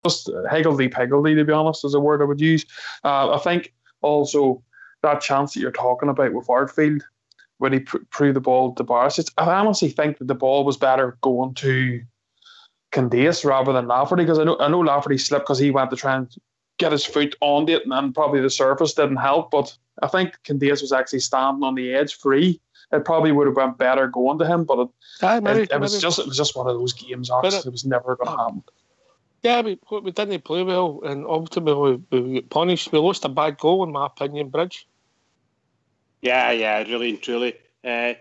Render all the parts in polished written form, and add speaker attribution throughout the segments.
Speaker 1: just higgledy-piggledy, to be honest, is a word I would use. I think also that chance that you're talking about with Artfield, when he threw the ball to Barisic, I honestly think that the ball was better going to Candace rather than Lafferty, because I know Lafferty slipped because he went to try and get his foot on it, and probably the surface didn't help. But I think Candace was actually standing on the edge free. It probably would have been better going to him, but it was just one of those games. It was never going to happen.
Speaker 2: Yeah, we didn't play well, and ultimately we got punished. We lost a bad goal, in my opinion, Bridge.
Speaker 3: Yeah, really and truly. As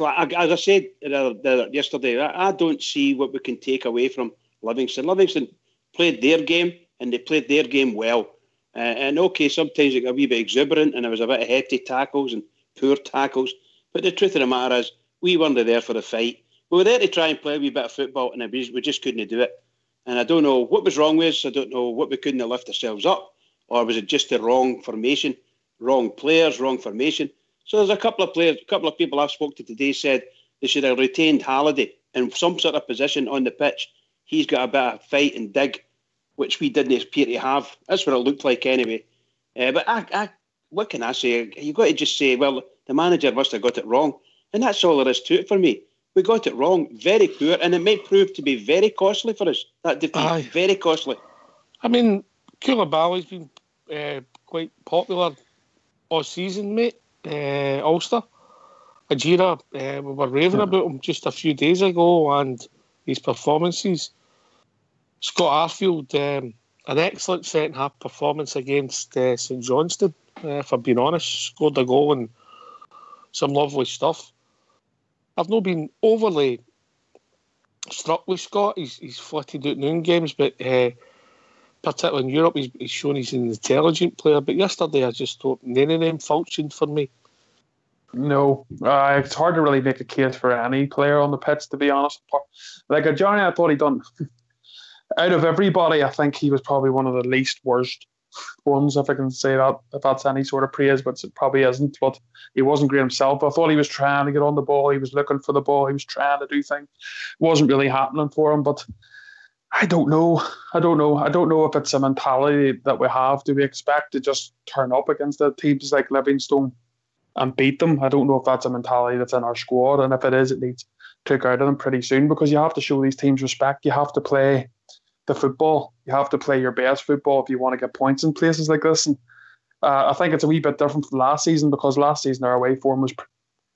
Speaker 3: I said yesterday, I don't see what we can take away from Livingston. Livingston played their game, and they played their game well. And okay, sometimes it got a wee bit exuberant, and there was a bit of hefty tackles and poor tackles. But the truth of the matter is, we weren't there for the fight. We were there to try and play a wee bit of football, and we just couldn't do it. And I don't know what was wrong with us. I don't know what we couldn't have lifted ourselves up, or was it just the wrong formation, wrong players, wrong formation? So there's a couple of people I've spoken to today said they should have retained Halliday in some sort of position on the pitch. He's got a bit of fight and dig, which we didn't appear to have. That's what it looked like anyway. But what can I say? You've got to just say, well, the manager must have got it wrong. And that's all there is to it for me. We got it wrong, very poor, and it might prove to be very costly for us, that defeat, very costly.
Speaker 2: I mean, Koulibaly's been quite popular all season, mate. Ulster. Ajira, we were raving about him just a few days ago, and his performances. Scott Arfield, an excellent second-half performance against St Johnstone, if I'm being honest. Scored a goal and some lovely stuff. I've not been overly struck with Scott. He's flitted out noon games, but particularly in Europe, he's shown he's an intelligent player. But yesterday, I just thought none of them functioned for me.
Speaker 1: No, it's hard to really make a case for any player on the pitch, to be honest. Like Johnny, I thought he done out of everybody. I think he was probably one of the least worst ones, if I can say that, if that's any sort of praise, but it probably isn't. But he wasn't great himself. I thought he was trying to get on the ball. He was looking for the ball. He was trying to do things. It wasn't really happening for him. But I don't know if it's a mentality that we have. Do we expect to just turn up against the teams like Livingston and beat them? I don't know if that's a mentality that's in our squad, and if it is, it needs took out of them pretty soon, because you have to show these teams respect. You have to play the football. You have to play your best football if you want to get points in places like this. And I think it's a wee bit different from last season, because last season our away form was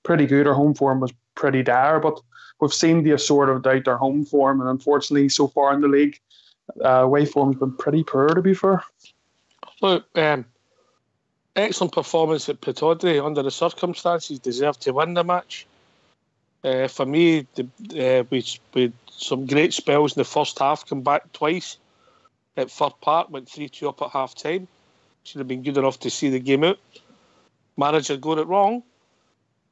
Speaker 1: pretty good. Our home form was pretty dire, but we've seen the sort of doubt our home form, and unfortunately so far in the league, away form's been pretty poor, to be fair.
Speaker 2: Look, excellent performance at Pittodrie under the circumstances. Deserved to win the match. For me, we some great spells in the first half. Come back twice at Fir Park, went 3-2 up at half time. Should have been good enough to see the game out. Manager got it wrong.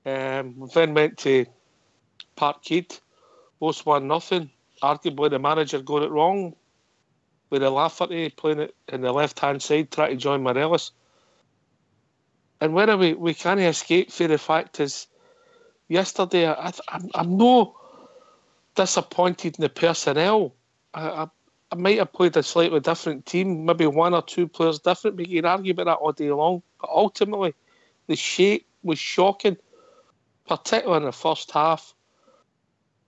Speaker 2: We then went to Parkhead, lost 1-0. Arguably the manager got it wrong with the Lafferty playing it in the left hand side, trying to join Morelos. And whether we can't escape for the fact is, yesterday I'm no disappointed in the personnel. I might have played a slightly different team, maybe one or two players different. We can argue about that all day long. But ultimately, the shape was shocking, particularly in the first half.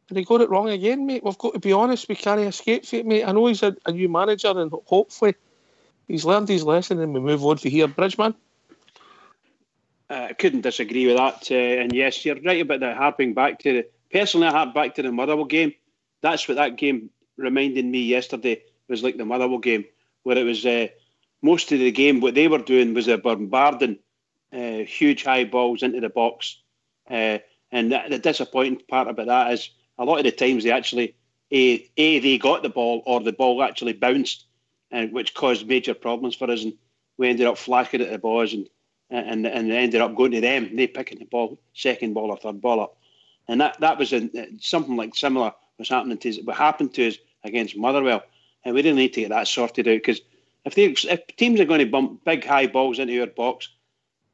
Speaker 2: And he got it wrong again, mate. We've got to be honest. We can't escape it, mate. I know he's a new manager, and hopefully he's learned his lesson and we move on from here. Bridgeman?
Speaker 3: I couldn't disagree with that. And yes, you're right about the harping back to personally, I harp back to the Motherwell game. That's what that game reminded me yesterday, was like the Motherwell game, where it was most of the game, what they were doing was bombarding huge high balls into the box. And the disappointing part about that is a lot of the times they actually, they got the ball, or the ball actually bounced, which caused major problems for us. And we ended up flashing at the boys and ended up going to them. They picking the ball, second ball or third ball up. And that was something like similar was happening to us, what happened to us against Motherwell. And we really need to get that sorted out, because if teams are going to bump big high balls into our box,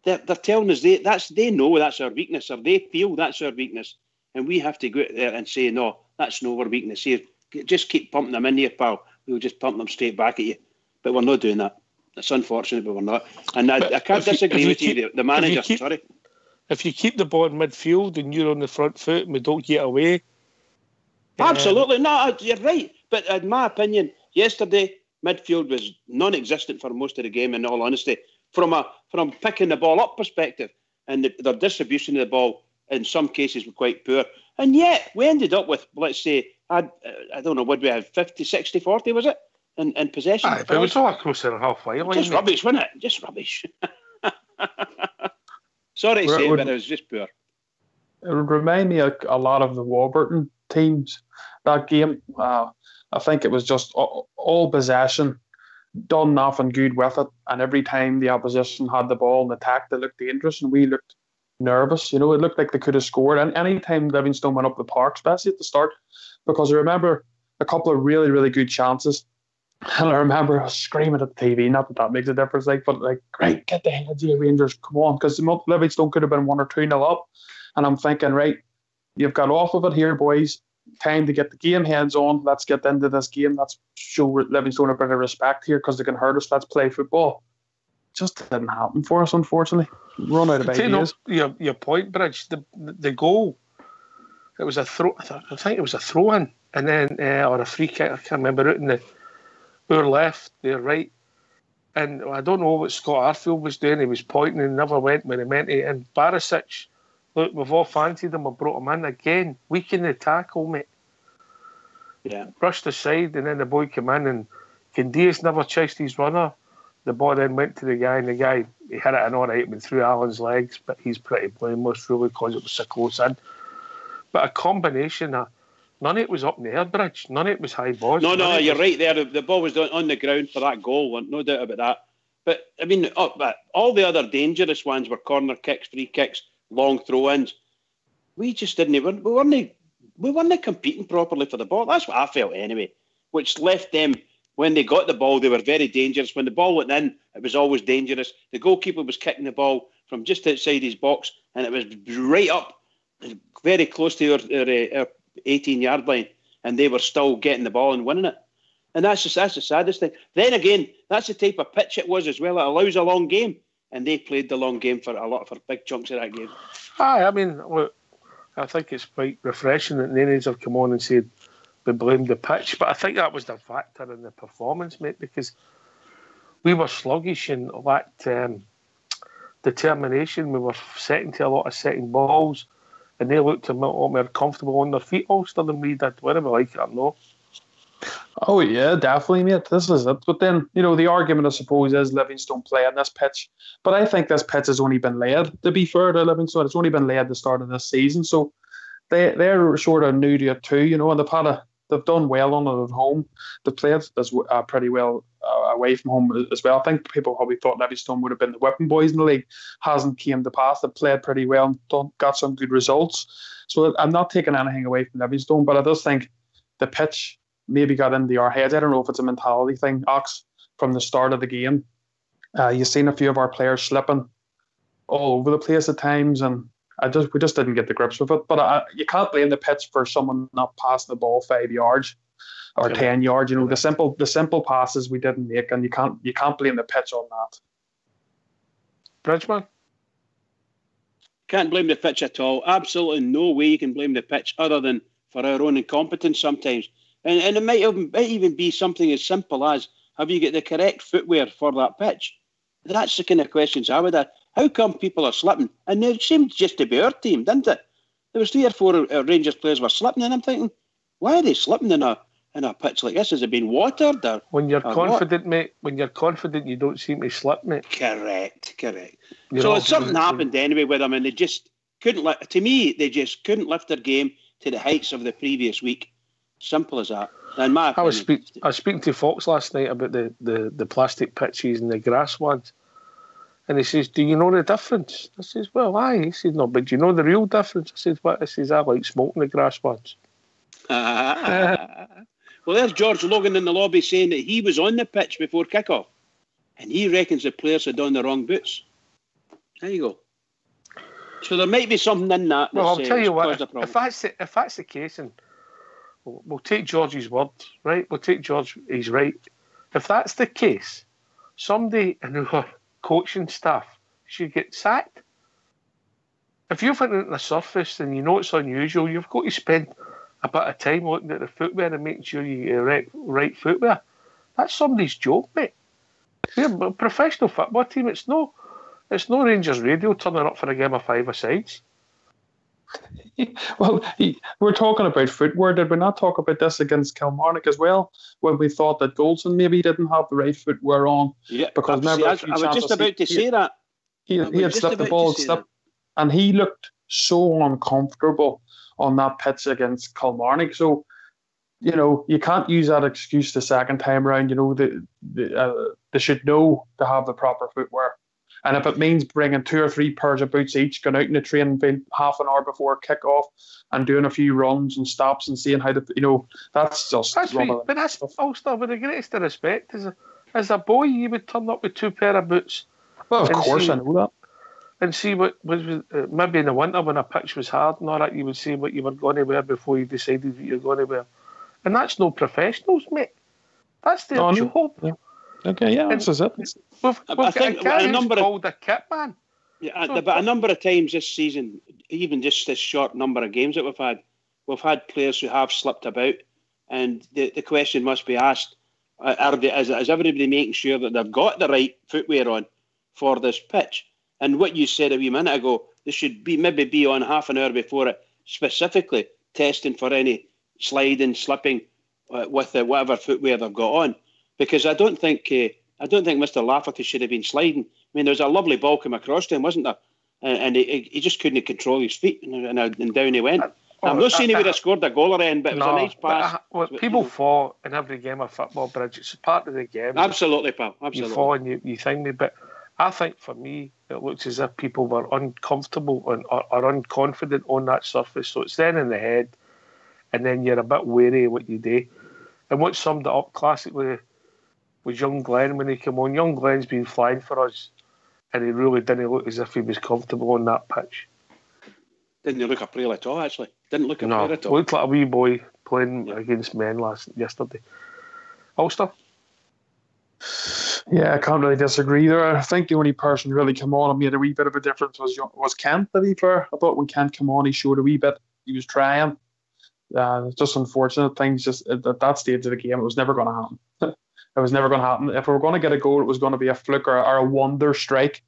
Speaker 3: they're telling us they know that's our weakness, or they feel that's our weakness. And we have to go out there and say, no, that's no our weakness here. Just keep pumping them in here, pal. we'll just pump them straight back at you. But we're not doing that. It's unfortunate, but we're not. And I can't disagree with you. The manager, sorry.
Speaker 2: If you keep the ball in midfield and you're on the front foot and we don't get away.
Speaker 3: Absolutely. No, you're right. But in my opinion, yesterday, midfield was non-existent for most of the game, in all honesty. From picking the ball up perspective, and their distribution of the ball in some cases were quite poor. And yet, we ended up with, let's say, I don't know, what we have, 50, 60, 40, was it? In possession.
Speaker 2: Aye, but it was all closer than halfway.
Speaker 3: Just rubbish, wasn't it? Just rubbish. Sorry to say, but it was just poor.
Speaker 1: It would remind me a lot of the Warburton teams, that game. I think it was just all possession, done nothing good with it, and every time the opposition had the ball and attacked, they looked dangerous, and we looked nervous. It looked like they could have scored. And any time Livingston went up the park, especially at the start, because I remember a couple of really, really good chances. And I remember I was screaming at the TV, not that makes a difference, but right, get the heads of the Rangers, come on, because Livingston could have been 1 or 2-0 up. And I'm thinking, right, you've got off of it here, boys. Time to get the game heads on. Let's get into this game. Let's show Livingston a bit of respect here because they can hurt us. Let's play football. Just didn't happen for us, unfortunately. Run out of ideas.
Speaker 2: Your point, Bridge, the goal, it was a throw. I think it was a throw-in, and then or a free kick. I can't remember it in the our left, their right. And I don't know what Scott Arfield was doing. He was pointing and never went when he meant to. And Barisic, look, we've all fancied him. We brought him in again. Weakened the tackle, mate.
Speaker 3: Yeah.
Speaker 2: Brushed aside, and then the boy came in, and Candias never chased his runner. The ball then went to the guy, and the guy, he hit it in all right, went through Allen's legs, but he's pretty blameless, really, because it was so close in. But a combination of, none of it was up in the air, Bridge. None of it was high balls.
Speaker 3: No, you're right there. The ball was on the ground for that goal, no doubt about that. But, I mean, all the other dangerous ones were corner kicks, free kicks, long throw-ins. We just didn't, we weren't competing properly for the ball. That's what I felt anyway, which left them, when they got the ball, they were very dangerous. When the ball went in, it was always dangerous. The goalkeeper was kicking the ball from just outside his box, and it was right up, very close to our 18-yard line, and they were still getting the ball and winning it. And that's the saddest thing. Then again, that's the type of pitch it was as well. It allows a long game, and they played the long game for big chunks of that game.
Speaker 2: Aye, I mean, look, I think it's quite refreshing that Nanes have come on and said we blamed the pitch, but I think that was the factor in the performance, mate, because we were sluggish and lacked determination. We were setting to a lot of setting balls, and they looked a lot more comfortable on their feet also than we did, whether we like it or not.
Speaker 1: Oh, yeah, definitely, mate. This is it. But then, the argument, I suppose, is Livingston play on this pitch. But I think this pitch has only been laid, to be fair to Livingston. It's only been laid at the start of this season. So they're sort of new to it too, and they've done well on it at home. They've played pretty well away from home as well. I think people probably thought Livingston would have been the whipping boys in the league. Hasn't came to pass. They've played pretty well and got some good results. So I'm not taking anything away from Livingston, but I just think the pitch maybe got into our heads. I don't know if it's a mentality thing, Ox, from the start of the game. You've seen a few of our players slipping all over the place at times, and we just didn't get the grips with it. But you can't blame the pitch for someone not passing the ball 5 yards or 10 yards. The simple passes we didn't make, and you can't blame the pitch on that.
Speaker 2: Bridgman?
Speaker 3: Can't blame the pitch at all. Absolutely no way you can blame the pitch other than for our own incompetence sometimes. And it might even be something as simple as, have you got the correct footwear for that pitch? That's the kind of questions I would ask. How come people are slipping? And it seemed just to be our team, didn't it? There was 3 or 4 Rangers players were slipping, and I'm thinking, why are they slipping in a pitch like this? Has it been watered?
Speaker 2: When you're confident, mate, when you're confident, you don't seem to slip, mate.
Speaker 3: Correct. So something happened anyway with them, and they just couldn't to me, they just couldn't lift their game to the heights of the previous week. Simple as that. And I was
Speaker 2: speaking to Fox last night about the plastic pitches and the grass ones. And he says, do you know the difference? I says, well, aye. He says, no, but do you know the real difference? I says, what? He says, I like smoking the grass ones.
Speaker 3: Well, there's George Logan in the lobby saying that he was on the pitch before kick-off. And he reckons the players had on the wrong boots. There you go. So there might be something in that.
Speaker 2: Well, I'll tell you what, if that's the case, and we'll take George's word, right? We'll take George, he's right. If that's the case, somebody in our coaching staff should get sacked. If you've went into the surface and you know it's unusual, you've got to spend a bit of time looking at the footwear and making sure you get the right footwear. That's somebody's job, mate. We're a professional football team. It's no Rangers Radio turning up for a game of five-a-sides.
Speaker 1: Well, we're talking about footwear. Did we not talk about this against Kilmarnock as well, when we thought that Goldson maybe didn't have the right footwear on?
Speaker 3: Yeah,
Speaker 1: because remember,
Speaker 3: I was just about to say that.
Speaker 1: He had slipped the ball, and he looked so uncomfortable on that pitch against Kilmarnock. So, you can't use that excuse the second time around. They should know to have the proper footwear. And if it means bringing 2 or 3 pairs of boots each, going out in the training field half an hour before kick-off and doing a few runs and stops and seeing how that's just rubbish.
Speaker 2: But that's Ulster, with the greatest of respect. As a boy, you would turn up with 2 pair of boots.
Speaker 1: Well, of course, I know that.
Speaker 2: And see what was maybe in the winter when a pitch was hard and all that, you would see what you were going to wear before you decided what you're going to wear. And that's no professionals, mate. That's their job.
Speaker 1: Yeah. Okay, yeah, that's it.
Speaker 2: We've got a guy who's called a kit man.
Speaker 3: Yeah, but a number of times this season, even just this short number of games that we've had players who have slipped about, and the question must be asked: is everybody making sure that they've got the right footwear on for this pitch? And what you said a wee minute ago, they should maybe be on half an hour before it, specifically testing for any sliding, slipping with whatever footwear they've got on. Because I don't think Mr. Lafferty should have been sliding. I mean, there was a lovely ball come across to him, wasn't there? And he just couldn't control his feet, and down he went. I'm not saying he would have scored a goal or anything, but it was a nice pass.
Speaker 2: People fall in every game of football, Bridge. It's part of the game.
Speaker 3: Absolutely, pal. Absolutely.
Speaker 2: You fall and you think me, but I think for me, it looks as if people were uncomfortable or unconfident on that surface. So it's then in the head, and then you're a bit wary of what you do. And what summed it up classically was young Glenn when he came on. Young Glenn's been flying for us, and he really didn't look as if he was comfortable on that pitch.
Speaker 3: Didn't look a prayer at all, actually. Didn't look a prayer at all.
Speaker 2: Looked like a wee boy playing against men yesterday. Ulster?
Speaker 1: Yeah, I can't really disagree there. I think the only person who really came on and made a wee bit of a difference was Kent, to be fair. I thought when Kent came on, he showed a wee bit. He was trying. Just unfortunate things. Just at that stage of the game, it was never going to happen. It was never going to happen. If we were going to get a goal, it was going to be a fluke or a wonder strike.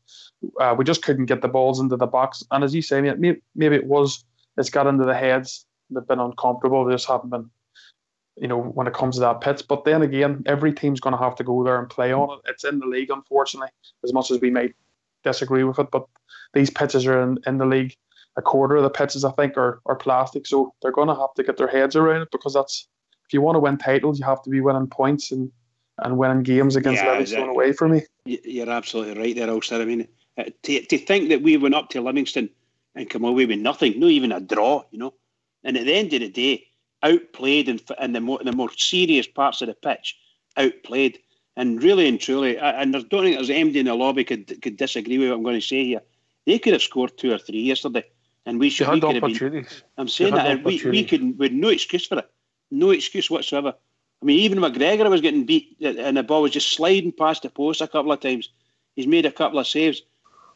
Speaker 1: We just couldn't get the balls into the box. And as you say, maybe it's got into the heads. They've been uncomfortable. They just haven't been, when it comes to that pitch. But then again, every team's going to have to go there and play on it. It's in the league, unfortunately, as much as we may disagree with it. But these pitches are in the league. A quarter of the pitches, I think, are plastic. So they're going to have to get their heads around it, because if you want to win titles, you have to be winning points and winning games against Livingston away for me.
Speaker 3: You're absolutely right there, Ulster. I mean, to think that we went up to Livingston and come away with nothing, not even a draw, and at the end of the day, outplayed in the more serious parts of the pitch, outplayed, and really and truly, and I don't think there's anybody in the lobby could disagree with what I'm going to say here. They could have scored 2 or 3 yesterday, and we could have been. I'm saying that, and we had no excuse for it, no excuse whatsoever. I mean, even McGregor was getting beat, and the ball was just sliding past the post a couple of times. He's made a couple of saves.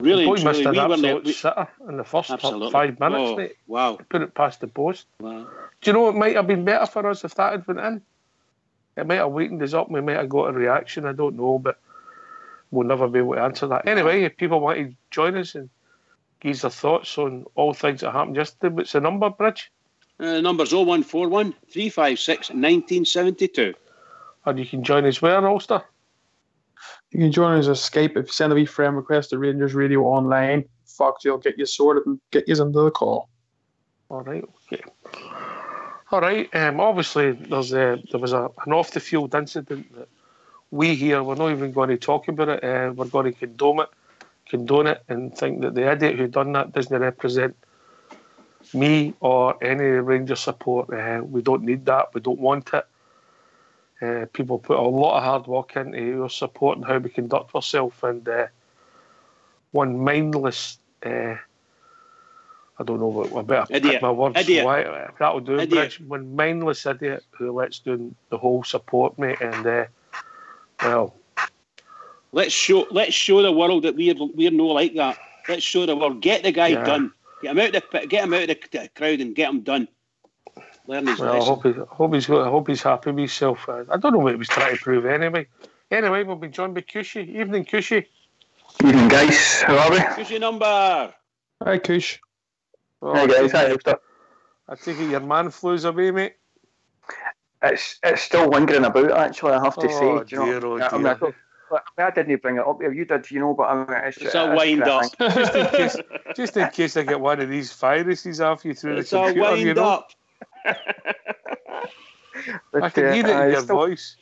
Speaker 3: Really,
Speaker 2: the boy missed an absolute sitter in the first 5 minutes, mate.
Speaker 3: Wow.
Speaker 2: Put it past the post.
Speaker 3: Wow.
Speaker 2: Do you know it might have been better for us if that had went in? It might have wakened us up. We might have got a reaction. I don't know, but we'll never be able to answer that. Anyway, if people want to join us and give us their thoughts on all things that happened yesterday, what's the number, Bridge?
Speaker 3: Number's 0141 356 1972.
Speaker 2: And you can join us where, Ulster?
Speaker 1: You can join us on Skype. If you send a wee friend request to Rangers Radio Online, Foxy will get you sorted and get you into the call.
Speaker 2: All right, okay. All right, obviously there was an off-the-field incident that we here, we're not even going to talk about it. We're going to condone it and think that the idiot who done that doesn't represent me or any Rangers support. We don't need that. We don't want it. People put a lot of hard work into our support and how we conduct ourselves, and one mindless I don't know what I better
Speaker 3: Idiot.
Speaker 2: pick my words.
Speaker 3: Idiot.
Speaker 2: Why, that'll do.
Speaker 3: Idiot.
Speaker 2: Bridge. One mindless idiot who lets down the whole support, mate. And well,
Speaker 3: let's show the world that we're no like that. Let's show the world. Get the guy done. Get him out of the crowd and get him done. Learn his lesson.
Speaker 2: I hope he's happy with himself. I don't know what he was trying to prove anyway. Anyway, we'll be joined by Cushy. Evening, Cushy.
Speaker 4: Evening, guys. How are we?
Speaker 3: Cushy number.
Speaker 1: Hi, Kush.
Speaker 2: Well,
Speaker 4: Hi, guys. Hi,
Speaker 2: I take it your man flu's away, mate.
Speaker 4: It's still lingering about, actually, I have to say.
Speaker 2: Dear,
Speaker 4: I didn't bring it up there. You did, but I mean,
Speaker 3: it's a wind up.
Speaker 2: just in case I get one of these viruses off you through
Speaker 3: it's
Speaker 2: the computer.
Speaker 3: It's a wind up.
Speaker 4: But,
Speaker 2: I can hear it in your voice.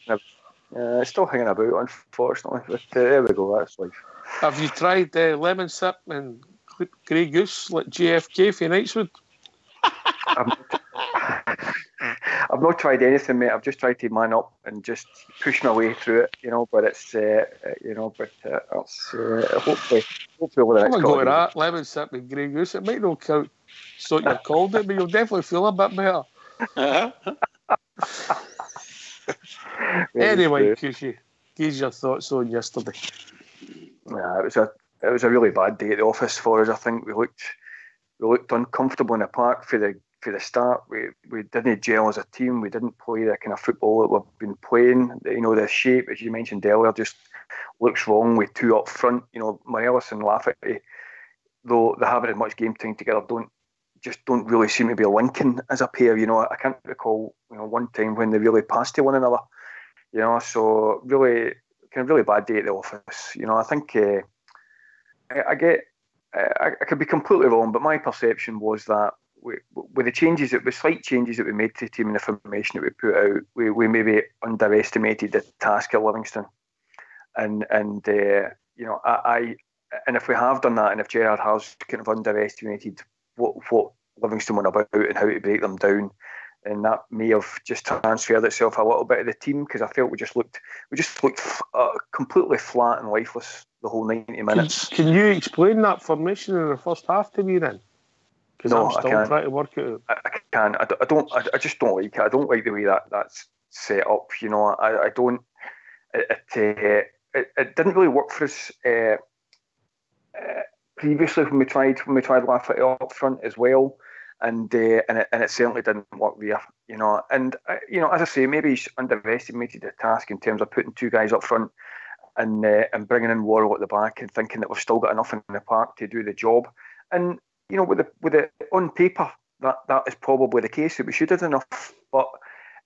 Speaker 4: It's still hanging about, unfortunately. But there we go. That's life.
Speaker 2: Have you tried lemon sip and Grey Goose like JFK for Knightswood?
Speaker 4: I've not tried anything, mate. I've just tried to man up and just push my way through it, But it's, hopefully over the next
Speaker 2: couple of days. Lemon sip and Grey Goose. It might not count. So you're called it, but you'll definitely feel a bit better. Anyway, Cushy, give your thoughts on yesterday.
Speaker 4: Yeah, it was a really bad day at the office for us. I think we looked uncomfortable in the park for the start. We didn't gel as a team. We didn't play the kind of football that we've been playing. The shape, as you mentioned earlier, just looks wrong with two up front. Morelos and Lafferty, though they haven't had much game time together, don't really seem to be linking as a pair. I can't recall one time when they really passed to one another. So really bad day at the office. I think I could be completely wrong, but my perception was that with the slight changes that we made to the team and the formation that we put out, we maybe underestimated the task of Livingston, and if we have done that, and if Gerrard has kind of underestimated what Livingston were about and how to break them down, and that may have just transferred itself a little bit of the team, because I felt we just looked completely flat and lifeless the whole 90 minutes.
Speaker 2: Can you explain that formation in the first half to me then? Because I'm still trying to work it out.
Speaker 4: I can't. I just don't like it. I don't like the way that's set up. I don't. It didn't really work for us previously when we tried Lafferty up front as well, and it certainly didn't work there. And as I say, maybe he's underestimated the task in terms of putting two guys up front and bringing in Worrell at the back and thinking that we've still got enough in the park to do the job. And with the on paper that is probably the case, that we should have enough. But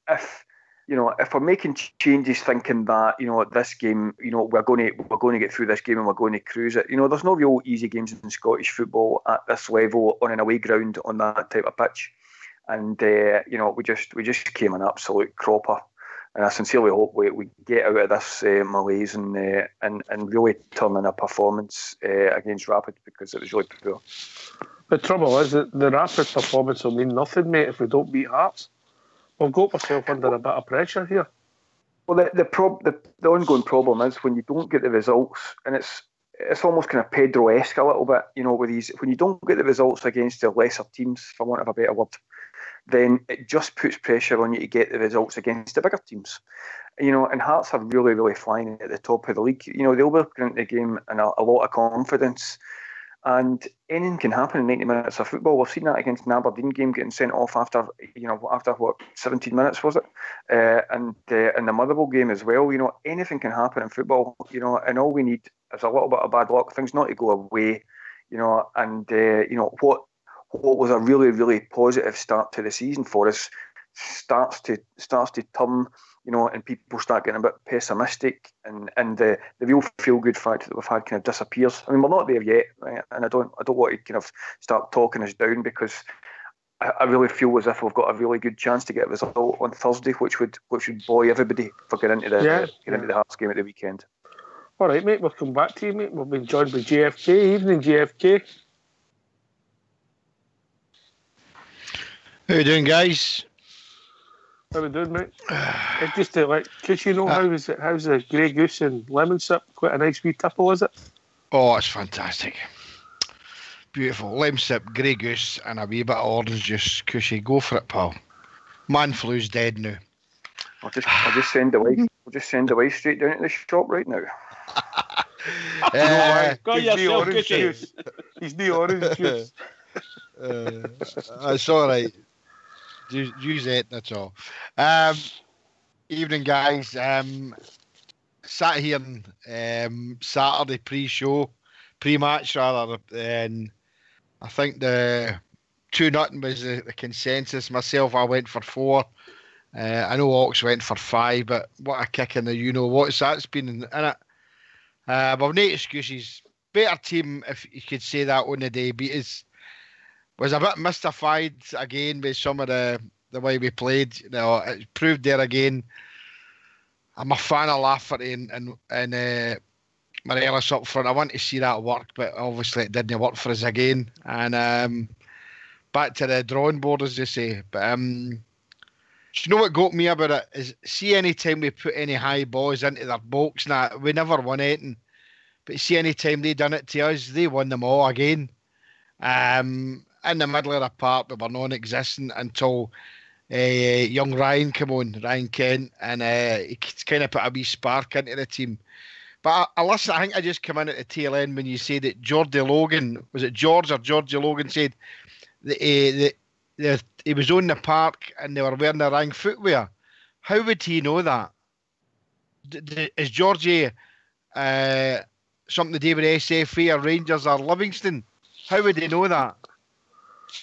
Speaker 4: if we're making changes thinking that this game, we're going to get through this game and we're going to cruise it. There's no real easy games in Scottish football at this level on an away ground on that type of pitch. And we just came an absolute cropper. And I sincerely hope we get out of this malaise and really turn in a performance against Rapid, because it was really poor.
Speaker 2: The trouble is that the Rapid performance will mean nothing, mate, if we don't beat Hearts. We've got ourselves under a bit of pressure here.
Speaker 4: Well, the ongoing problem is when you don't get the results, and it's almost kind of Pedro-esque a little bit, with these. When you don't get the results against the lesser teams, for want of a better word, then it just puts pressure on you to get the results against the bigger teams. And Hearts are really, really flying at the top of the league. They'll be looking at the game in a lot of confidence. And anything can happen in 90 minutes of football. We've seen that against an Aberdeen game, getting sent off after 17 minutes, was it? And in the Motherwell game as well. Anything can happen in football. And all we need is a little bit of bad luck, things not to go away. And what was a really, really positive start to the season for us starts to turn. And people start getting a bit pessimistic, and the real feel-good factor that we've had kind of disappears. I mean, we're not there yet, right? And I don't want to kind of start talking us down, because I really feel as if we've got a really good chance to get a result on Thursday, which would buoy everybody for getting into the Hearts game at the weekend.
Speaker 2: All right, mate, we'll come back to you, mate. We've been joined by JFK. Evening, JFK.
Speaker 5: How you doing, guys?
Speaker 2: How we doing, mate? Just to because how's the Grey Goose and lemon sip? Quite a nice wee tipple, is it?
Speaker 5: Oh, it's fantastic. Beautiful. Lime sip, Grey Goose, and a wee bit of orange juice. Cushy, go for it, pal. Man flu's dead now.
Speaker 4: I'll just send the wife. We'll just send the wife straight down to the shop right now.
Speaker 3: Got yourself, Cushy.
Speaker 1: He's the orange juice.
Speaker 5: It's all right. Use it. That's all. Evening, guys. Sat here on Saturday pre-match rather, and I think the 2-0 was the consensus. Myself, I went for 4. I know Ox went for 5, but what a kick in the you-know-what's that's been in it. But no excuses. Better team, if you could say that on the day, beat us. Was a bit mystified again with some of the way we played. You know, it proved there again. I'm a fan of Lafferty and Morelos up front. I want to see that work, but obviously it didn't work for us again. And back to the drawing board, as they say. But do you know what got me about it is, see, any time we put any high balls into their box, we never won anything. But see, any time they done it to us, they won them all again. In the middle of the park, we were non-existent until young Ryan came on, Ryan Kent, and he kind of put a wee spark into the team. But I listen, I think I just come in at the tail end when you say that Georgie Logan, was it George or Georgie Logan, said that he was on the park and they were wearing the wrong footwear. How would he know that? Is Georgie something to do with SFA or Rangers or Livingston? How would he know that?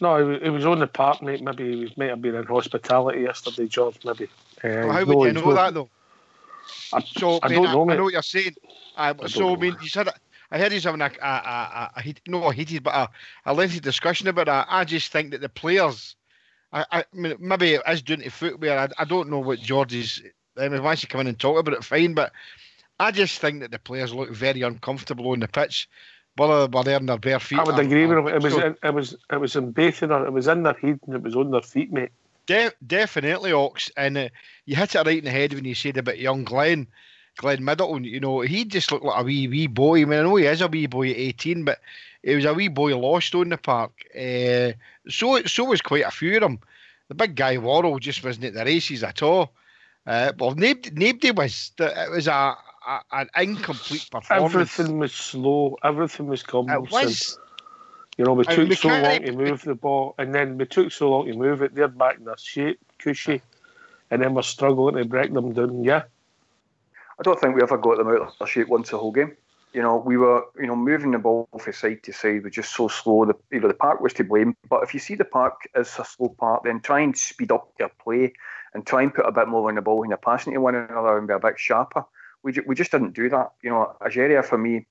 Speaker 2: No, he was on the park, mate. Maybe he might have been in hospitality yesterday, George, maybe.
Speaker 5: Well, how would you know that, though?
Speaker 2: I don't know, mate.
Speaker 5: I know what you're saying. I mean, you said it. I heard he's having a lengthy discussion about that. I just think that the players, I mean, maybe it is doing to footwear. I don't know what George's. I mean, once you come in and talk about it, fine. But I just think that the players look very uncomfortable on the pitch. Whether they were there in their bare feet.
Speaker 2: I would agree with him. It was in both of them. It was in their head and it was on their feet, mate.
Speaker 5: Definitely, Ox. And you hit it right in the head when you said about young Glenn Middleton. You know, he just looked like a wee boy. I mean, I know he is a wee boy at 18, but he was a wee boy lost on the park. So was quite a few of them. The big guy Worrell just wasn't at the races at all. Well, nobody was. It was an incomplete performance.
Speaker 2: Everything was slow. Everything was cumbersome.
Speaker 5: It was.
Speaker 2: You know, we took so long to move the ball, and then we took so long to move it. They're back in their shape, cushy, and then we're struggling to break them down. Yeah.
Speaker 4: I don't think we ever got them out of their shape once the whole game. You know, we were, moving the ball from side to side was just so slow. The park was to blame. But if you see the park as a slow park, then try and speed up your play and try and put a bit more on the ball when you're passing to one another and be a bit sharper. We just didn't do that. You know, Ageria for me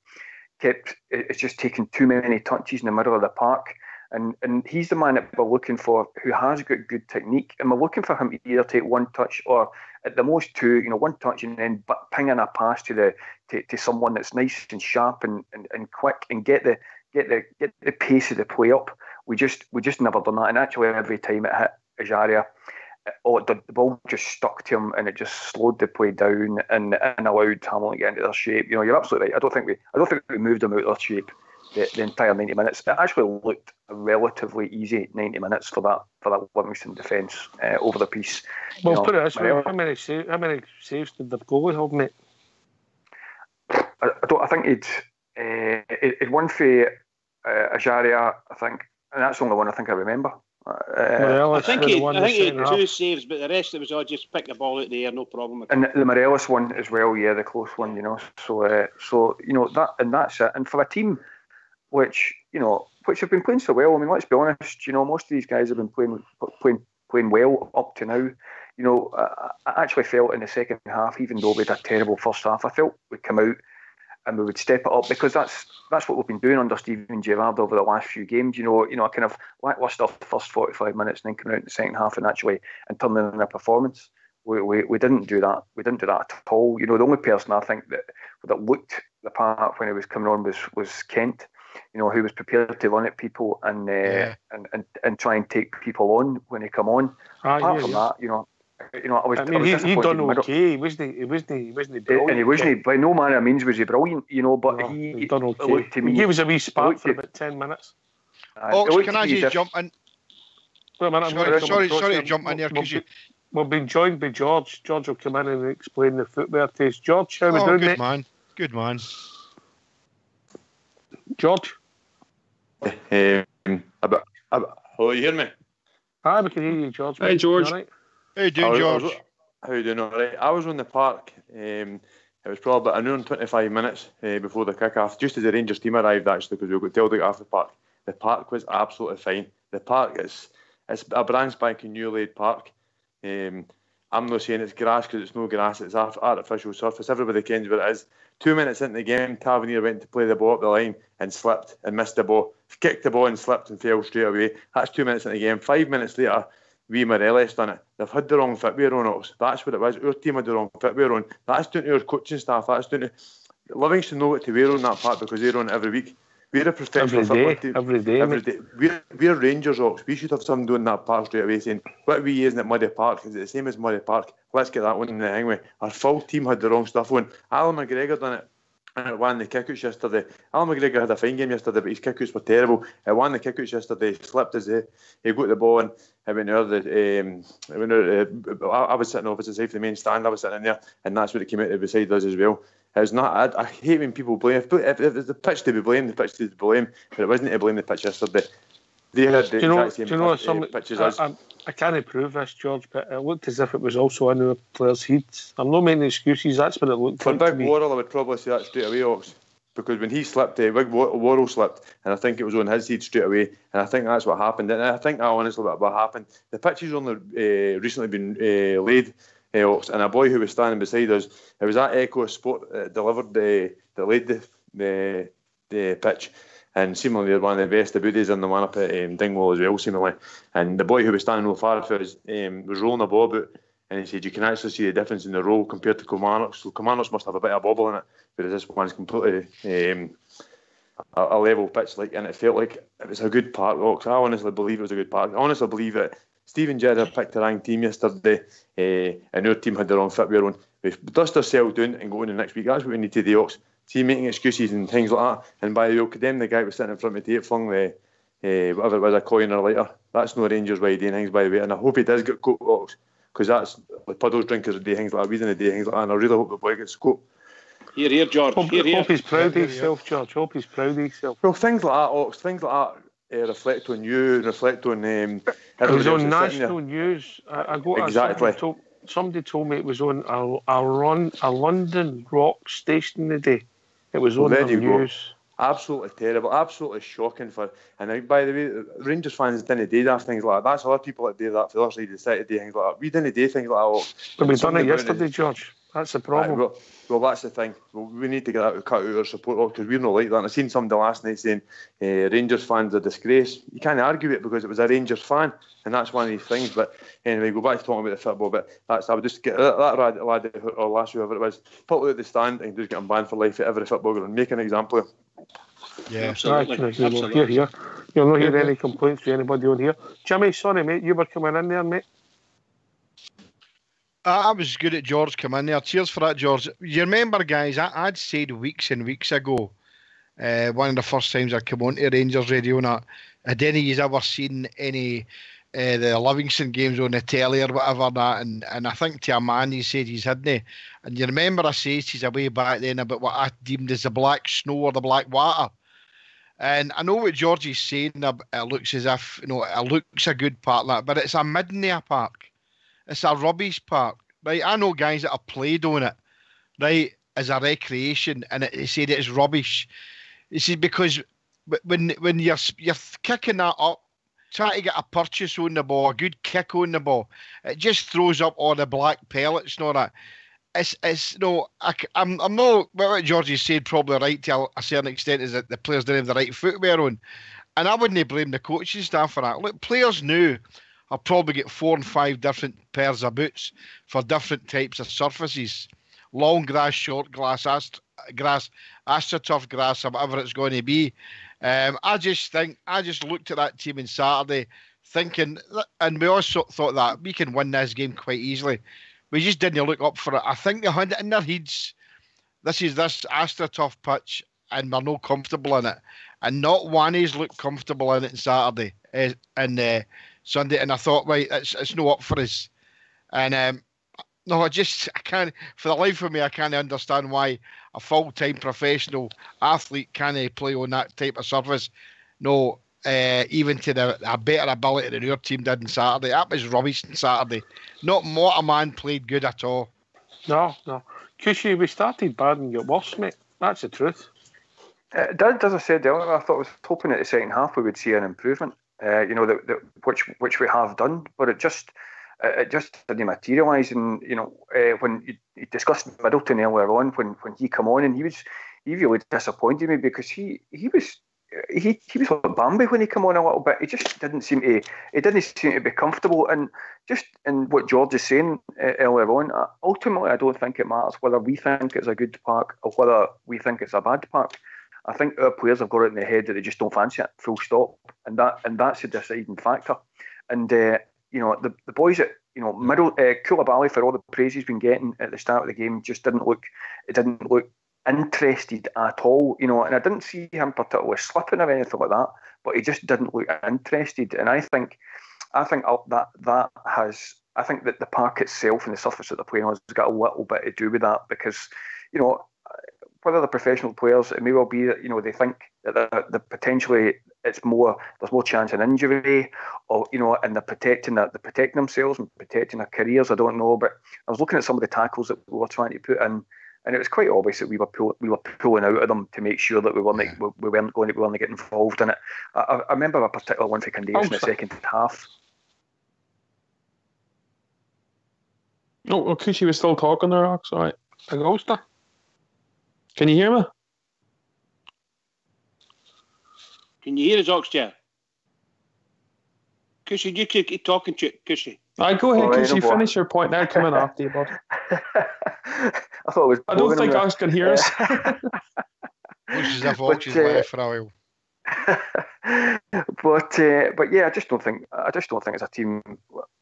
Speaker 4: it's just taking too many touches in the middle of the park, and he's the man that we're looking for who has got good technique, and we're looking for him to either take one touch or at the most 2, one touch, and then ping in a pass to someone that's nice and sharp and quick and get the pace of the play up. We just never done that, and actually every time it hit Ageria, the ball just stuck to him and it just slowed the play down and allowed Hamilton to get into their shape. You know, you're absolutely right. I don't think we moved them out of their shape the entire 90 minutes. It actually looked a relatively easy 90 minutes for that Livingston defence over the piece.
Speaker 2: Well, put it this way: how many saves did the goalie have, mate?
Speaker 4: I think he'd won for Ageria, I think, and that's the only one I think I remember.
Speaker 3: I think he had 2 saves, but the rest of it was all just pick the ball out the air, no problem.
Speaker 4: And the Morelos one as well, yeah, the close one, So that's it. And for a team which have been playing so well, I mean, let's be honest, most of these guys have been playing well up to now. I actually felt in the second half, even though we had a terrible first half, I felt we'd come out and we would step it up, because that's what we've been doing under Steven Gerrard over the last few games. A kind of lacklustre first 45 minutes and then coming out in the second half and turning in a performance. We didn't do that. We didn't do that at all. The only person I think that looked the part when he was coming on was Kent. Who was prepared to run at people and try and take people on when they come on. Apart from that,
Speaker 2: he done okay, wasn't he? He wasn't brilliant.
Speaker 4: And he wasn't, by no manner of means was he brilliant, but he
Speaker 2: done okay.
Speaker 4: looked to me.
Speaker 2: He was a wee spark for about 10 minutes.
Speaker 5: Ox, can I just jump in?
Speaker 2: Wait a minute,
Speaker 5: sorry to jump in here because
Speaker 2: we've been joined by George. George will come in and explain the footwear taste. George, how we doing,
Speaker 5: good
Speaker 2: mate?
Speaker 5: Man. Good man.
Speaker 2: George?
Speaker 6: Hello, you hear me?
Speaker 2: Hi, we can hear you, George.
Speaker 1: Hey, George.
Speaker 2: Right?
Speaker 5: How you doing, George?
Speaker 6: How you doing? All right. I was on the park. It was probably about an hour and 25 minutes before the kick-off, just as the Rangers team arrived, actually, because we got told to get off the park. The park was absolutely fine. The park is a brand spanking new laid park. I'm not saying it's grass because it's no grass, it's artificial surface. Everybody knows what it is. 2 minutes into the game, Tavernier went to play the ball up the line and slipped and missed the ball. Kicked the ball and slipped and fell straight away. That's 2 minutes into the game. 5 minutes later, Morelos done it. They've had the wrong footwear on us. That's what it was. Our team had the wrong footwear on. That's down to our coaching staff. That's down to Livingston know what to wear on that part because they're on it every week. We're a professional football team.
Speaker 2: Every day.
Speaker 6: We're Rangers, Ox. We should have someone doing that part straight away saying, what are we using at Muddy Park? Is it the same as Muddy Park? Let's get that one in the hangway. Our full team had the wrong stuff on. Alan McGregor done it. And it won the kickouts yesterday. Alan McGregor had a fine game yesterday, but his kickouts were terrible. It won the kickouts yesterday. He slipped as he got the ball and it went out. I was sitting opposite side of the main stand. I was sitting in there, and that's what it came out beside us as well. It's not. I hate when people blame. If it's the pitch to be blamed, the pitch to be blamed. But it wasn't to blame the pitch yesterday. They had the exact same pitches as.
Speaker 2: I can't prove this, George, but it looked as if it was also in the players' heads. I'm not making excuses. That's what it looked
Speaker 6: like. For Big Worrell, I would probably say that straight away, Ox. Because when he slipped, Big Worrell slipped, and I think it was on his head straight away, and I think that's what happened. And I think that honestly what happened. The pitch has only recently been laid, Ox, and a boy who was standing beside us, it was that Echo Sport that laid the pitch. And seemingly they're one of the best debutees in the one up at Dingwall as well, seemingly. And the boy who was standing no far for us was rolling a ball about, and he said you can actually see the difference in the roll compared to Kilmarnock's. So Kilmarnock's must have a bit of bobble in it, whereas this one's completely a level pitch, and it felt like it was a good park. I honestly believe it was a good park. I honestly believe that Stephen Gerrard picked the wrong team yesterday, and our team had the wrong footwear on. We dust ourselves down and go on the next week. That's what we need to do, Ox. See, making excuses and things like that. And by the way, we'll condemn the guy who was sitting in front of the tape, flung the whatever it was, a coin or a lighter. That's no Rangers way of doing things, by the way. And I hope he does get caught, Ox, because that's like puddles drinkers would do things like that. We didn't do things like that, and I really hope the boy gets caught.
Speaker 3: Here, George.
Speaker 2: Hope he's proud of himself, George. Hope he's proud of himself.
Speaker 6: Well, things like that, Ox, things like that reflect on you, reflect on.
Speaker 2: It was on national news. I got
Speaker 6: exactly.
Speaker 2: Somebody told me it was on a London rock station today. It was on the news.
Speaker 6: Go. Absolutely terrible, absolutely shocking and by the way, Rangers fans didn't do that, things like that. That's other people that do that for the other side of the city, do things like that. We didn't do things like that.
Speaker 2: But we done it yesterday, George. That's the problem.
Speaker 6: Right, well, that's the thing. We need to get that cut out our support because we're not like that. And I seen somebody last night saying Rangers fans are a disgrace. You can't argue it because it was a Rangers fan, and that's one of these things. But anyway, go back to talking about the football. But I would just get that lad or last whoever it was, put it at the stand and just get him banned for life at every footballer and make an example of him.
Speaker 3: Yeah, absolutely.
Speaker 2: Here. You'll not hear any complaints from anybody on here. Jimmy, sorry, mate, you were coming in there, mate.
Speaker 5: I was good at George coming in there. Cheers for that, George. You remember, guys, I'd said weeks and weeks ago, one of the first times I came on to Rangers Radio, and had any of you ever seen any the Livingston games on the telly or whatever that? And I think to a man he said he's hadn't. And you remember I said he's away back then about what I deemed as the black snow or the black water. And I know what George is saying. It looks as if it looks a good park, but it's a midnight park. It's a rubbish park, right? I know guys that have played on it, right, as a recreation, and they said it is rubbish. You see, because when you're kicking that up, trying to get a purchase on the ball, a good kick on the ball, it just throws up all the black pellets and all that. I'm not. What Georgie said probably right to a certain extent is that the players didn't have the right footwear on, and I wouldn't blame the coaching staff for that. Look, players knew I'll probably get 4 and 5 different pairs of boots for different types of surfaces. Long grass, short grass, AstroTurf grass, or whatever it's going to be. I just looked at that team on Saturday thinking, and we also thought that we can win this game quite easily. We just didn't look up for it. I think they had it in their heads. This AstroTurf pitch and we're not comfortable in it. And not one of us looked comfortable in it on Saturday and Sunday. And I thought, right, it's no up for us. And no, I can't, for the life of me, I can't understand why a full-time professional athlete can't play on that type of surface. No, even to a better ability than our team did on Saturday. That was rubbish on Saturday. Not Waterman played good at all.
Speaker 2: No. Cushy, we started bad and got worse, mate. That's the truth.
Speaker 4: As I said earlier, I was hoping at the second half we would see an improvement. Which we have done, but it just didn't materialise. And when you discussed Middleton earlier on, when he came on, and he really disappointed me because he was like Bambi when he came on a little bit. He just didn't seem to be comfortable. And just in what George is saying earlier on, ultimately I don't think it matters whether we think it's a good park or whether we think it's a bad park. I think our players have got it in their head that they just don't fancy it, full stop, and that's a deciding factor. And the boys at middle Koulibaly, for all the praise he's been getting at the start of the game, just didn't look interested at all. And I didn't see him particularly slipping or anything like that, but he just didn't look interested. And I think that the park itself and the surface that they're playing on has got a little bit to do with that, because whether they're professional players, it may well be that they think that the potentially there's more chance of injury, or and they're protecting themselves and protecting their careers. I don't know, but I was looking at some of the tackles that we were trying to put in, and it was quite obvious that we were pulling out of them to make sure that we weren't going to get involved in it. I remember a particular one for Candace in the second half.
Speaker 1: Oh, Cushy was still talking there, Ox. All right.
Speaker 2: Augusta.
Speaker 1: Can you hear me?
Speaker 3: Can you hear us, Oxchair? Cushy, you keep talking to it, Cushy.
Speaker 1: Go ahead, Cushy. Finish your point. Now coming after you, bud.
Speaker 4: I thought it was.
Speaker 1: I don't think Ox can hear us.
Speaker 5: Looks as if Ox is left for a while.
Speaker 4: But yeah, I just don't think as a team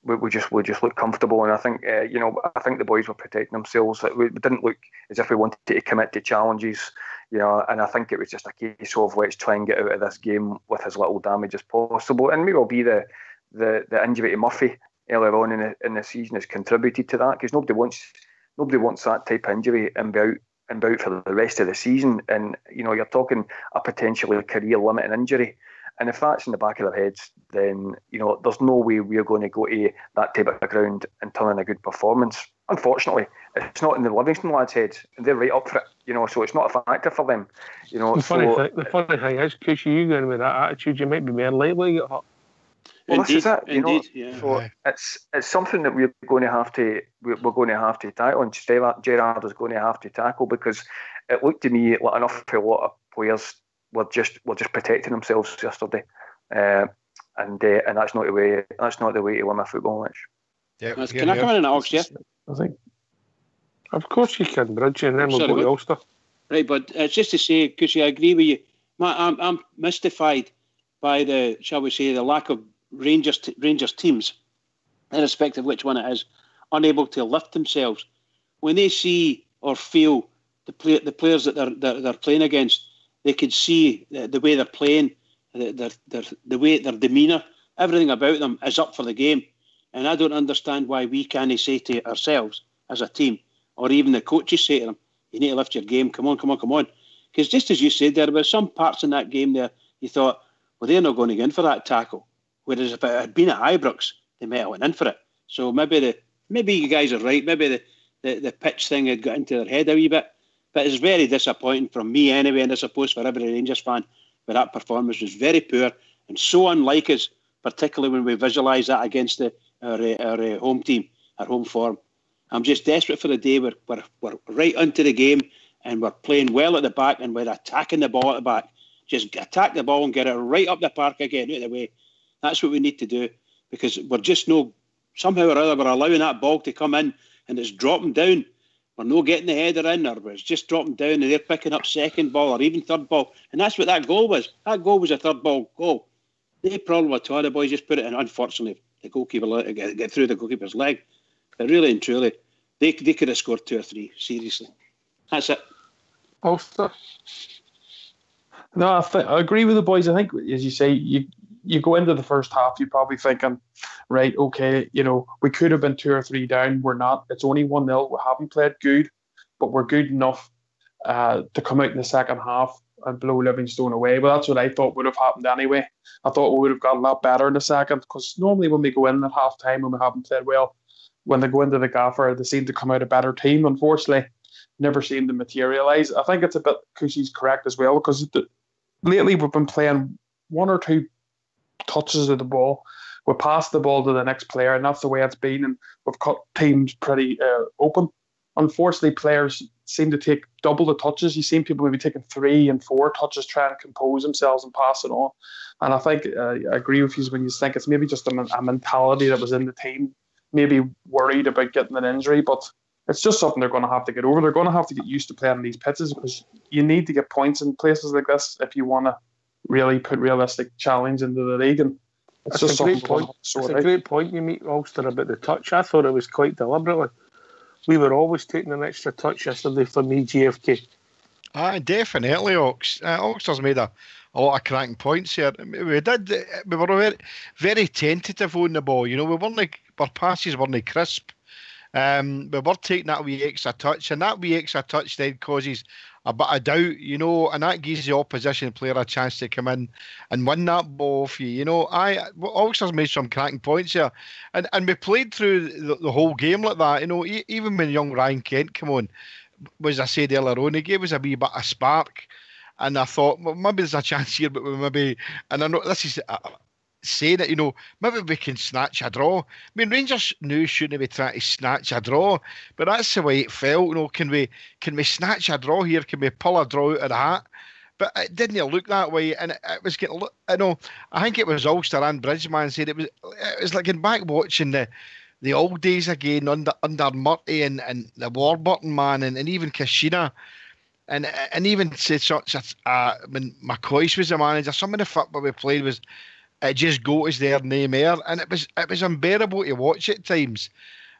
Speaker 4: we just look comfortable, and I think I think the boys were protecting themselves. We didn't look as if we wanted to commit to challenges, and I think it was just a case of let's try and get out of this game with as little damage as possible. And maybe it'll be the injury to Murphy earlier on in the season has contributed to that, because nobody wants that type of injury and be out for the rest of the season. And you're talking a potentially career limiting injury, and if that's in the back of their heads, then there's no way we're going to go to that type of ground and turn in a good performance. Unfortunately, it's not in the Livingston lads' heads, and they're right up for it. So it's not a factor for them.
Speaker 2: The funny thing is, because you going with that attitude, you might be more likely to get hurt.
Speaker 4: Well,
Speaker 3: indeed,
Speaker 4: this is it.
Speaker 3: Indeed, yeah.
Speaker 4: So it's something that we're going to have to tackle, and Gerrard is going to have to tackle, because it looked to me like an awful lot of players were just protecting themselves yesterday, and that's not the way. That's not the way to win a football match.
Speaker 5: Yeah,
Speaker 3: can I come in and Ox? Yeah,
Speaker 1: I think.
Speaker 2: Of course you can, Bridge, and then we'll go to Ulster.
Speaker 3: Right, but it's just to say, because I agree with you, I'm mystified by the, shall we say, the lack of Rangers teams, irrespective of which one it is, unable to lift themselves when they see or feel the players that they're playing against. They could see the way they're playing, the way their demeanour, everything about them is up for the game. And I don't understand why we can't say to ourselves as a team, or even the coaches say to them, you need to lift your game, come on. Because just as you said, there were some parts in that game there, you thought, well, they're not going to go in for that tackle. Whereas if it had been at Ibrox, they might have went in for it. So maybe you guys are right. Maybe the pitch thing had got into their head a wee bit. But it's very disappointing from me anyway, and I suppose for every Rangers fan. But that performance was very poor and so unlike us, particularly when we visualise that against our home team, our home form. I'm just desperate for the day where we're right into the game and we're playing well at the back and we're attacking the ball at the back. Just attack the ball and get it right up the park again, out of the way. That's what we need to do, because we're just somehow or other we're allowing that ball to come in and it's dropping down. We're not getting the header in, or it's just dropping down and they're picking up second ball or even third ball. And that's what that goal was. That goal was a third ball goal. No problem at all. The boys just put it in. Unfortunately, the goalkeeper get through the goalkeeper's leg. But really and truly, they could have scored 2 or 3, seriously. That's it.
Speaker 2: Ulster.
Speaker 1: No, I agree with the boys. I think, as you say, you go into the first half, you're probably thinking, right, okay, we could have been 2 or 3 down. We're not. It's only 1-0. We haven't played good, but we're good enough to come out in the second half and blow Livingstone away. But that's what I thought would have happened anyway. I thought we would have got a lot better in the second, because normally when we go in at half time and we haven't played well, when they go into the gaffer, they seem to come out a better team. Unfortunately, never seem to materialise. I think it's a bit, Cushy's correct as well, because lately we've been playing 1 or 2 touches of the ball. We pass the ball to the next player, and that's the way it's been. And we've cut teams pretty open. Unfortunately, players seem to take double the touches. You see people maybe taking 3 and 4 touches, trying to compose themselves and pass it on. And I think I agree with you when you think it's maybe just a mentality that was in the team, maybe worried about getting an injury, but it's just something they're going to have to get over. They're going to have to get used to playing these pitches, because you need to get points in places like this if you want to really put realistic challenge into the league. And it's just something point.
Speaker 2: It's a great point you make, Ulster, about the touch. I thought it was quite deliberately. We were always taking an extra touch yesterday for me, GFK.
Speaker 5: Definitely, Ox. Ulster's made a lot of cracking points here. We were very, very tentative on the ball. Our passes weren't crisp. We were taking that wee extra touch, and that wee extra touch then causes a bit of doubt, and that gives the opposition player a chance to come in and win that ball for you. Ulster's made some cracking points here, and we played through the whole game like that. Even when young Ryan Kent came on, as I said earlier on, he gave us a wee bit of spark, and I thought, well, maybe there's a chance here, but and I know this is saying it, maybe we can snatch a draw. I mean, Rangers knew shouldn't be trying to snatch a draw, but that's the way it felt. Can we snatch a draw here? Can we pull a draw out of the hat? But it didn't look that way, and it was getting. I think it was Ulster and Bridgeman said it was like in back watching the old days again under Murty and the Warburton man and even Kashina. And even said when McCoy's was the manager, some of the football we played was it just got us there, no more, and it was unbearable to watch at times.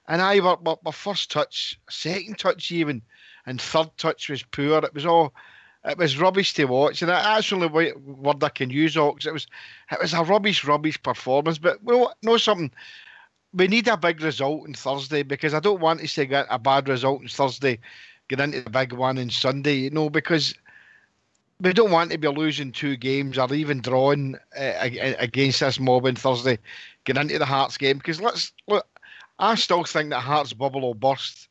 Speaker 5: And my first touch, second touch even, and third touch was poor. It was rubbish to watch, and that's the only word I can use, Ox. It was a rubbish performance. But know something. We need a big result on Thursday, because I don't want us to get a bad result on Thursday, get into the big one on Sunday, because we don't want to be losing 2 games or even drawing against this mob on Thursday, get into the Hearts game. Because I still think that Hearts' bubble will burst,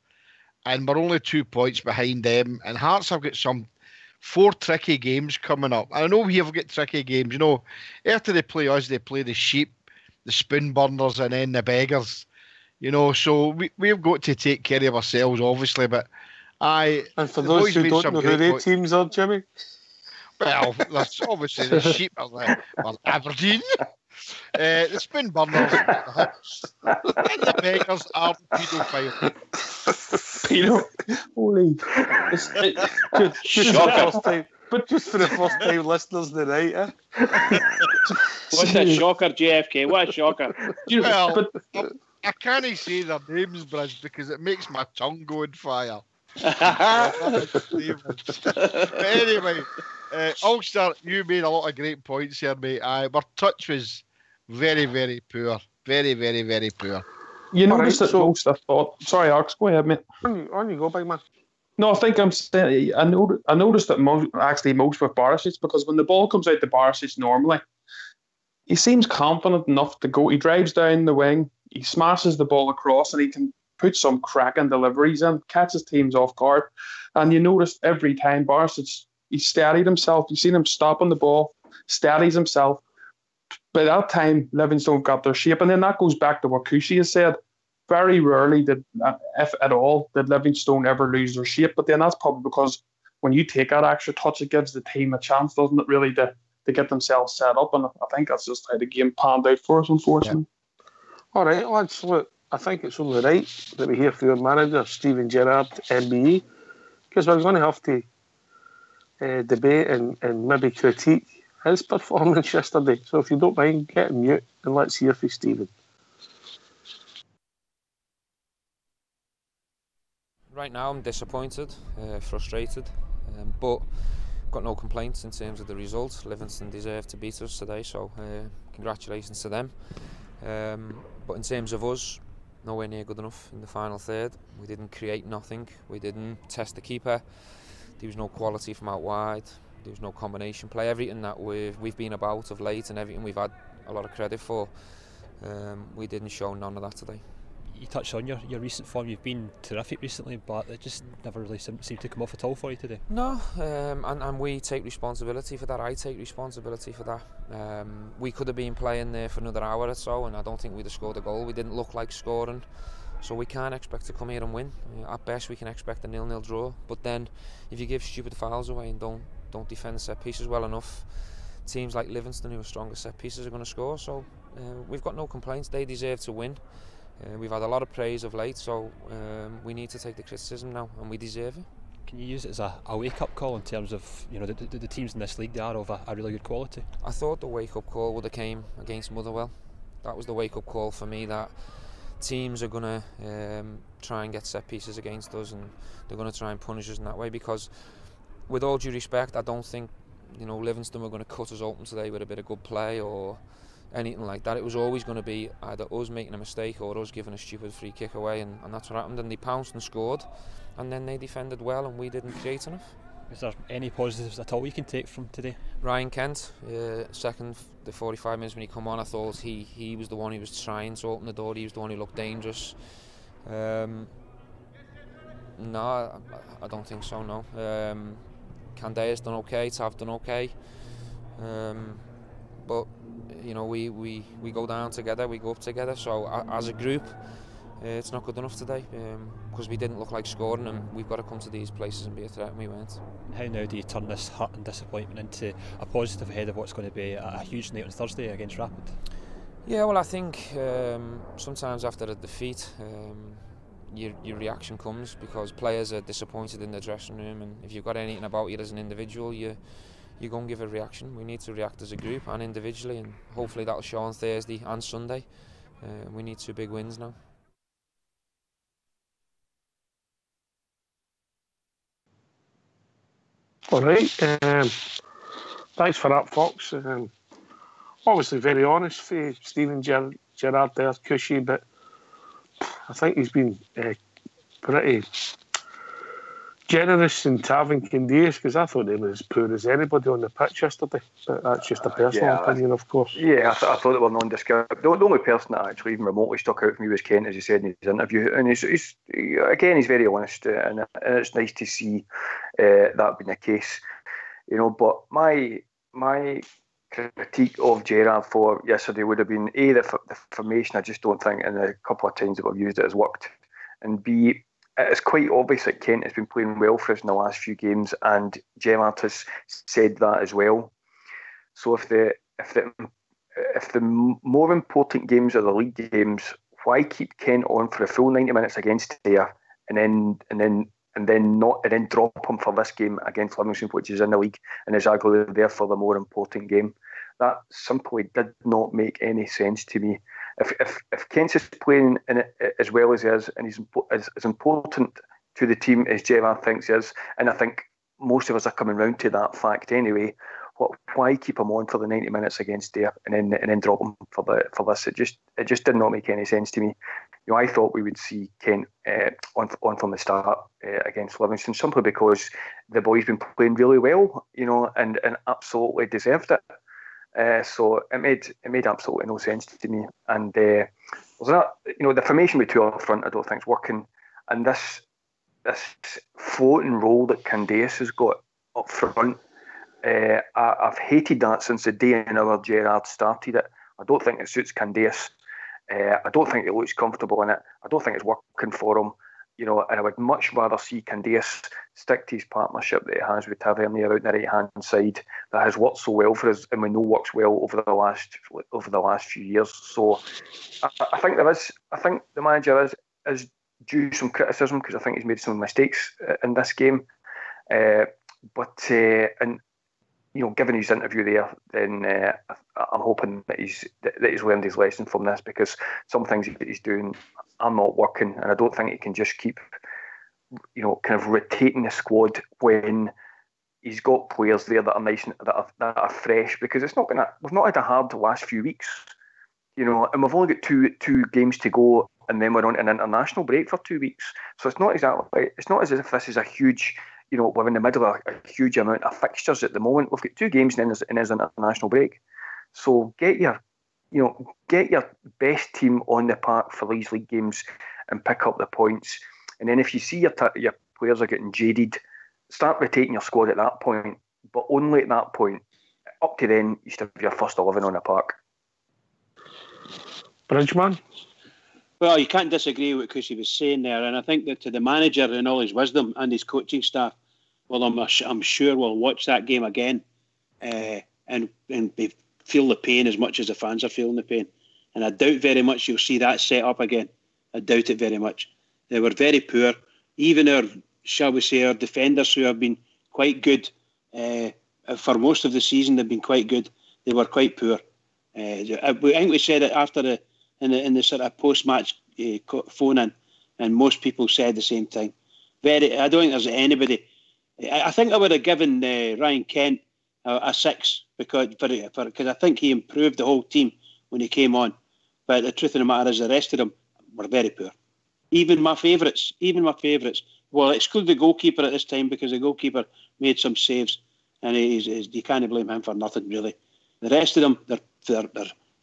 Speaker 5: and we're only 2 points behind them. And Hearts have got 4 tricky games coming up. I know we have got tricky games. After they play us, they play the Sheep, the Spoon Burners, and then the Beggars. So we've got to take care of ourselves, obviously. But
Speaker 2: and for those who don't know who their teams are, Jimmy.
Speaker 5: Well, that's obviously the Sheep are Aberdeen. The Spoon Burners, and the Beggars are paedophile.
Speaker 1: Holy.
Speaker 2: Just for the first time listeners tonight, eh?
Speaker 3: What a shocker, JFK. What a shocker.
Speaker 5: Well, I can't say their names, Bridge, because it makes my tongue go on fire. But anyway, Ulster, you made a lot of great points here, mate. Our touch was very, very poor. Very, very, very poor.
Speaker 1: You noticed that most, I thought. Sorry, Alex, go ahead, mate.
Speaker 2: On you go, big man.
Speaker 1: No, I think I'm saying, I noticed that most with Barisic, because when the ball comes out to Barisic normally, he seems confident enough to go. He drives down the wing, he smashes the ball across, and he can put some cracking deliveries in, catches teams off guard. And you notice every time Barisic, he steadied himself. You've seen him stopping the ball, steadies himself. By that time, Livingstone got their shape. And then that goes back to what Cushy has said. Very rarely did, if at all, did Livingstone ever lose their shape. But then that's probably because when you take that extra touch, it gives the team a chance, doesn't it, really, to get themselves set up. And I think that's just how the game panned out for us, unfortunately.
Speaker 2: Yeah. All right, lads, look, I think it's only right that we hear from your manager, Stephen Gerrard, MBE, because we're going to have to debate and maybe critique his performance yesterday. So if you don't mind, get him mute and let's hear from Stephen.
Speaker 7: Right now I'm disappointed, frustrated, but got no complaints in terms of the result. Livingston deserved to beat us today, so congratulations to them. But in terms of us, nowhere near good enough in the final third. We didn't create nothing. We didn't test the keeper. There was no quality from out wide. There was no combination play. Everything that we've been about of late and everything we've had a lot of credit for, we didn't show none of that today.
Speaker 8: You touched on your recent form. You've been terrific recently, but it just never really seemed to come off at all for you today.
Speaker 7: No, and we take responsibility for that. I take responsibility for that. We could have been playing there for another hour or so, and I don't think we'd have scored a goal. We didn't look like scoring, so we can't expect to come here and win. At best, we can expect a 0-0 draw. But then, if you give stupid fouls away and don't defend set pieces well enough, teams like Livingston, who are stronger set pieces, are going to score. So we've got no complaints. They deserve to win. We've had a lot of praise of late, so we need to take the criticism now, and we deserve it.
Speaker 8: Can you use it as a wake-up call in terms of, you know, the teams in this league? They are of a really good quality.
Speaker 7: I thought the wake-up call would have came against Motherwell. That was the wake-up call for me, that teams are going to try and get set pieces against us, and they're going to try and punish us in that way. Because, with all due respect, I don't think, you know, Livingston were going to cut us open today with a bit of good play or anything like that. It was always going to be either us making a mistake or us giving a stupid free kick away, and that's what happened. And they pounced and scored, and then they defended well, and we didn't create enough.
Speaker 8: Is there any positives at all you can take from today?
Speaker 7: Ryan Kent, the 45 minutes when he come on, I thought he was the one who was trying to open the door. He was the one who looked dangerous. No, I don't think so, no. Candea's done okay, Tav done okay. But you know, we go down together, we go up together. So as a group, it's not good enough today, because we didn't look like scoring, and we've got to come to these places and be a threat, and we weren't.
Speaker 8: How now do you turn this hurt and disappointment into a positive ahead of what's going to be a huge night on Thursday against Rapid?
Speaker 7: Yeah, well, I think sometimes after a defeat, your reaction comes, because players are disappointed in the dressing room, and if you've got anything about you as an individual, you go and give a reaction. We need to react as a group and individually, and hopefully that'll show on Thursday and Sunday. We need 2 big wins now.
Speaker 2: All right. Thanks for that, Fox. Obviously very honest for Steven Gerrard there, Cushy, but I think he's been pretty generous in Tav and Candias, because I thought they were as poor as anybody on the pitch yesterday. But that's just a personal opinion, of course.
Speaker 4: Yeah, I thought they were nondescript. The only person that actually even remotely stuck out for me was Kent, as he said in his interview. And he's very honest, and it's nice to see that being the case. You know, but my critique of Gerrard for yesterday would have been A, the formation. I just don't think, and a couple of times that we've used it, has worked, and B, it's quite obvious that Kent has been playing well for us in the last few games, and Gerrard has said that as well. So if the more important games are the league games, why keep Kent on for a full 90 minutes against Dare, and then drop him for this game against Livingston, which is in the league and is arguably there for the more important game? That simply did not make any sense to me. If Kent is playing in it as well as he is, and he's as important to the team as Gerrard thinks he is, and I think most of us are coming round to that fact anyway, why keep him on for the 90 minutes against Dare and then drop him for this? It just did not make any sense to me. You know, I thought we would see Kent on from the start against Livingston, simply because the boy's been playing really well, you know, and absolutely deserved it. So it made absolutely no sense to me. And the formation with 2 up front, I don't think is working. And this floating role that Candias has got up front, I've hated that since the day in our Gerrard started it. I don't think it suits Candias. I don't think he looks comfortable in it. I don't think it's working for him. You know, and I would much rather see Candias stick to his partnership that he has with Tavernier out on the right hand side, that has worked so well for us, and we know works well over the last few years. So I think the manager is due some criticism, because I think he's made some mistakes in this game. But you know, given his interview there, then I'm hoping that he's learned his lesson from this, because some things that he's doing are not working, and I don't think he can just keep, you know, kind of rotating the squad when he's got players there that are nice and that are fresh, because we've not had a hard the last few weeks, and we've only got two games to go, and then we're on an international break for 2 weeks. So it's not as if this is a huge, we're in the middle of a huge amount of fixtures at the moment. We've got 2 games and then there's an international break. So get your best team on the park for these league games and pick up the points. And then if you see your players are getting jaded, start rotating your squad at that point, but only at that point. Up to then, you still have your first 11 on the park.
Speaker 2: Bridgeman?
Speaker 3: Well, you can't disagree with what Cushy was saying there, and I think that to the manager and all his wisdom and his coaching staff, well, I'm sure we'll watch that game again and feel the pain as much as the fans are feeling the pain. And I doubt very much you'll see that set up again. I doubt it very much. They were very poor. Even our defenders, who have been quite good for most of the season, they've been quite good. They were quite poor. I think we said it after in the sort of post-match phone-in, and most people said the same thing. I don't think there's anybody. I think I would have given Ryan Kent a 6 because I think he improved the whole team when he came on. But the truth of the matter is, the rest of them were very poor. Even my favourites. Well, exclude the goalkeeper at this time, because the goalkeeper made some saves, and you can't blame him for nothing, really. The rest of them, their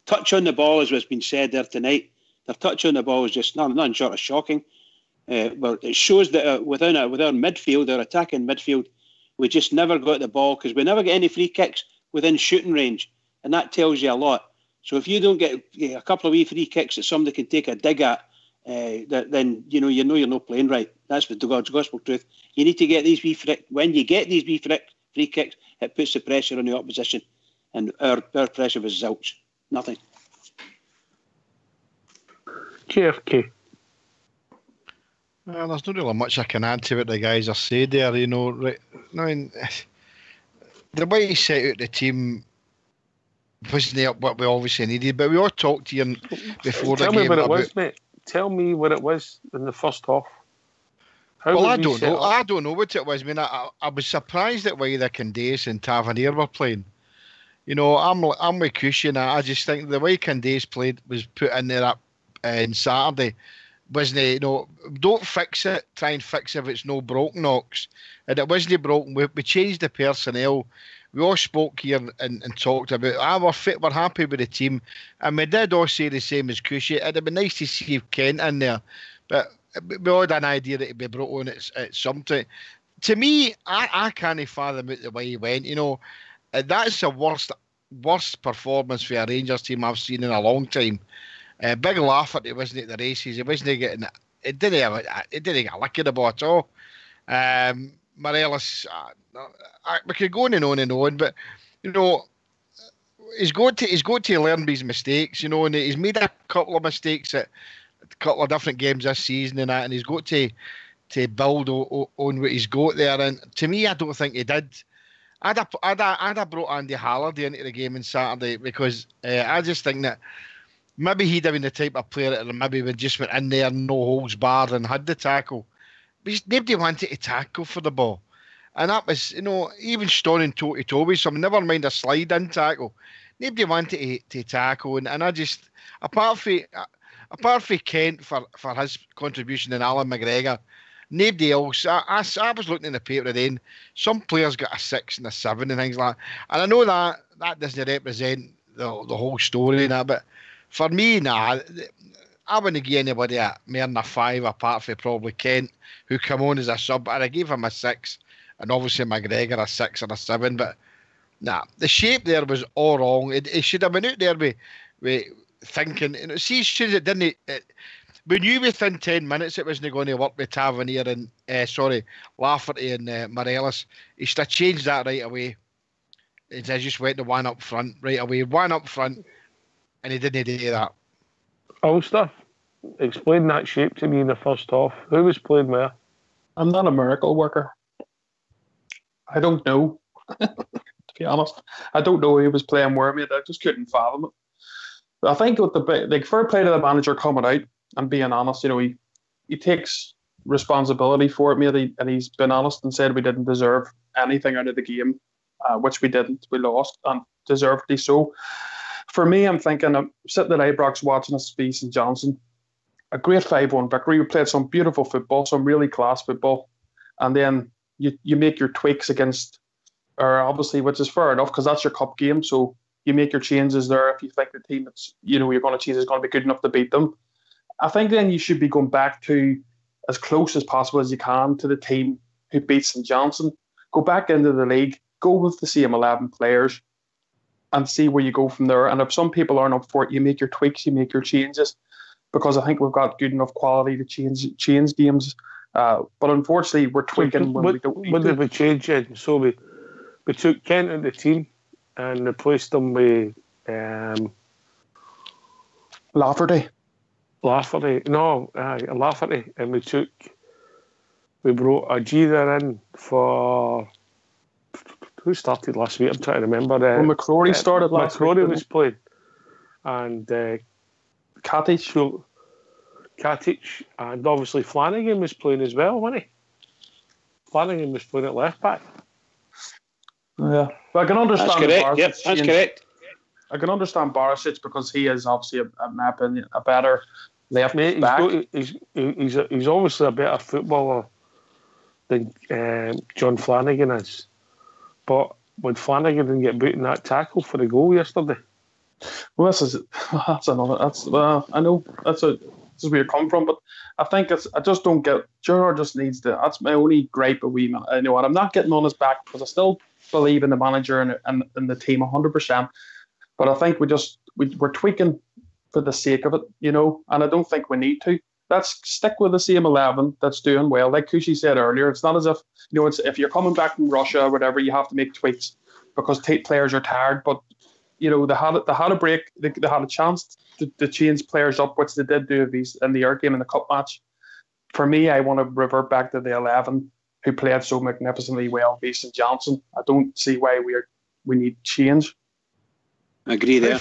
Speaker 3: touch on the ball, as was been said there tonight, their touch on the ball was just nothing short of shocking. But it shows that with our midfield, our attacking midfield, we just never got the ball, because we never get any free kicks within shooting range, and that tells you a lot. So if you don't get a couple of wee free kicks that somebody can take a dig at, then you know you're not playing right. That's the God's gospel truth. You need to get these when you get these free kicks, it puts the pressure on the opposition, and our pressure was zilch. Nothing.
Speaker 2: JFK.
Speaker 5: Well, there's not really much I can add to what the guys are saying there. Right? I mean, the way he set out the team wasn't what we obviously needed, but we all talked to you before the game.
Speaker 2: Tell me what it was, mate. Tell me what it was in the first half.
Speaker 5: I don't know. I don't know what it was. I mean, I was surprised at why the Candace and Tavernier were playing. I'm with Cushion. I just think the way Candace was put in there on Saturday wasn't, don't fix it. Try and fix it if it's no broken, Knox. And it wasn't broken. We changed the personnel. We all spoke here and talked about, we're fit, we're happy with the team. And we did all say the same as Cushy. It'd be nice to see Kent in there. But we all had an idea that he'd be brought on at some time. To me, I can't fathom it the way he went. That's the worst performance for a Rangers team I've seen in a long time. Big Lafferty wasn't at the races. He wasn't getting it. Didn't get a lick of the ball at all. Morelos, we could go on and on, but he's got to learn his mistakes, and he's made a couple of mistakes at a couple of different games this season and he's got to build on what he's got there. And to me, I don't think he did. I'd have brought Andy Halliday into the game on Saturday, because I just think that maybe he'd have been the type of player that maybe would just went in there, no holds barred, and had the tackle. But nobody wanted to tackle for the ball. And that was, even Stone and Toby, so never mind a slide-in tackle. Nobody wanted to tackle. And I just, apart from Kent for his contribution and Alan McGregor, nobody else. I was looking in the paper then. Some players got a 6 and a 7 and things like that. And I know that doesn't represent the whole story and that, but for me, I wouldn't give anybody more than a 5, apart from probably Kent, who come on as a sub. And I gave him a 6, and obviously McGregor a 6 or a 7. But the shape there was all wrong. It should have been out there with thinking. See, should it didn't. We knew within 10 minutes it wasn't going to work with Tavernier and Lafferty and Morelos. He should have changed that right away. He just went to one up front right away. One up front, and he didn't do that.
Speaker 2: Ulster, explain that shape to me in the first half. Who was playing where?
Speaker 1: I'm not a miracle worker. I don't know. To be honest, I don't know who was playing where, mate. I just couldn't fathom it. But I think with the fair play to the manager coming out and being honest, he takes responsibility for it, mate. And he's been honest and said we didn't deserve anything out of the game, which we didn't. We lost, and deservedly so. For me, I'm thinking, I'm sitting at Ibrox watching us beat St Johnstone. A great 5-1 victory. We played some beautiful football, some really class football. And then you make your tweaks against, or obviously, which is fair enough because that's your cup game. So you make your changes there if you think the team that's you're going to choose is going to be good enough to beat them. I think then you should be going back to as close as possible as you can to the team who beat St Johnstone. Go back into the league, go with the same 11 players, and see where you go from there. And if some people aren't up for it, you make your tweaks, you make your changes, because I think we've got good enough quality to change games. But unfortunately, we're tweaking when we don't need
Speaker 2: what
Speaker 1: to.
Speaker 2: did we change in? So we took Kent out of the team and replaced him with
Speaker 1: Lafferty.
Speaker 2: Lafferty, and we brought a Geither in for who started last week. I'm trying to remember.
Speaker 1: Well, McCrory started last week.
Speaker 2: McCrory was playing, and
Speaker 1: Katic,
Speaker 2: and obviously Flanagan was playing as well, wasn't he? Flanagan was playing at left back.
Speaker 1: Yeah, but I can understand.
Speaker 3: That's correct. Yep, that's correct.
Speaker 1: I can understand Barisic because he is obviously a better left
Speaker 2: Mate,
Speaker 1: back.
Speaker 2: He's obviously a better footballer than John Flanagan is. But when Flanagan didn't get beaten that tackle for the goal yesterday.
Speaker 1: Well, this is where you're coming from, but I think I just don't get. Gerrard just needs to. That's my only gripe with Wee. I know, and I'm not getting on his back because I still believe in the manager and the team 100%. But I think we're tweaking for the sake of it, and I don't think we need to. Let's stick with the same 11 that's doing well. Like Kushi said earlier, it's not as if it's if you're coming back from Russia or whatever, you have to make tweaks because players are tired. But they had a break. They had a chance to change players up, which they did do in the Earth game in the cup match. For me, I want to revert back to the 11 who played so magnificently well against St Johnstone. I don't see why we need change.
Speaker 3: Agree there.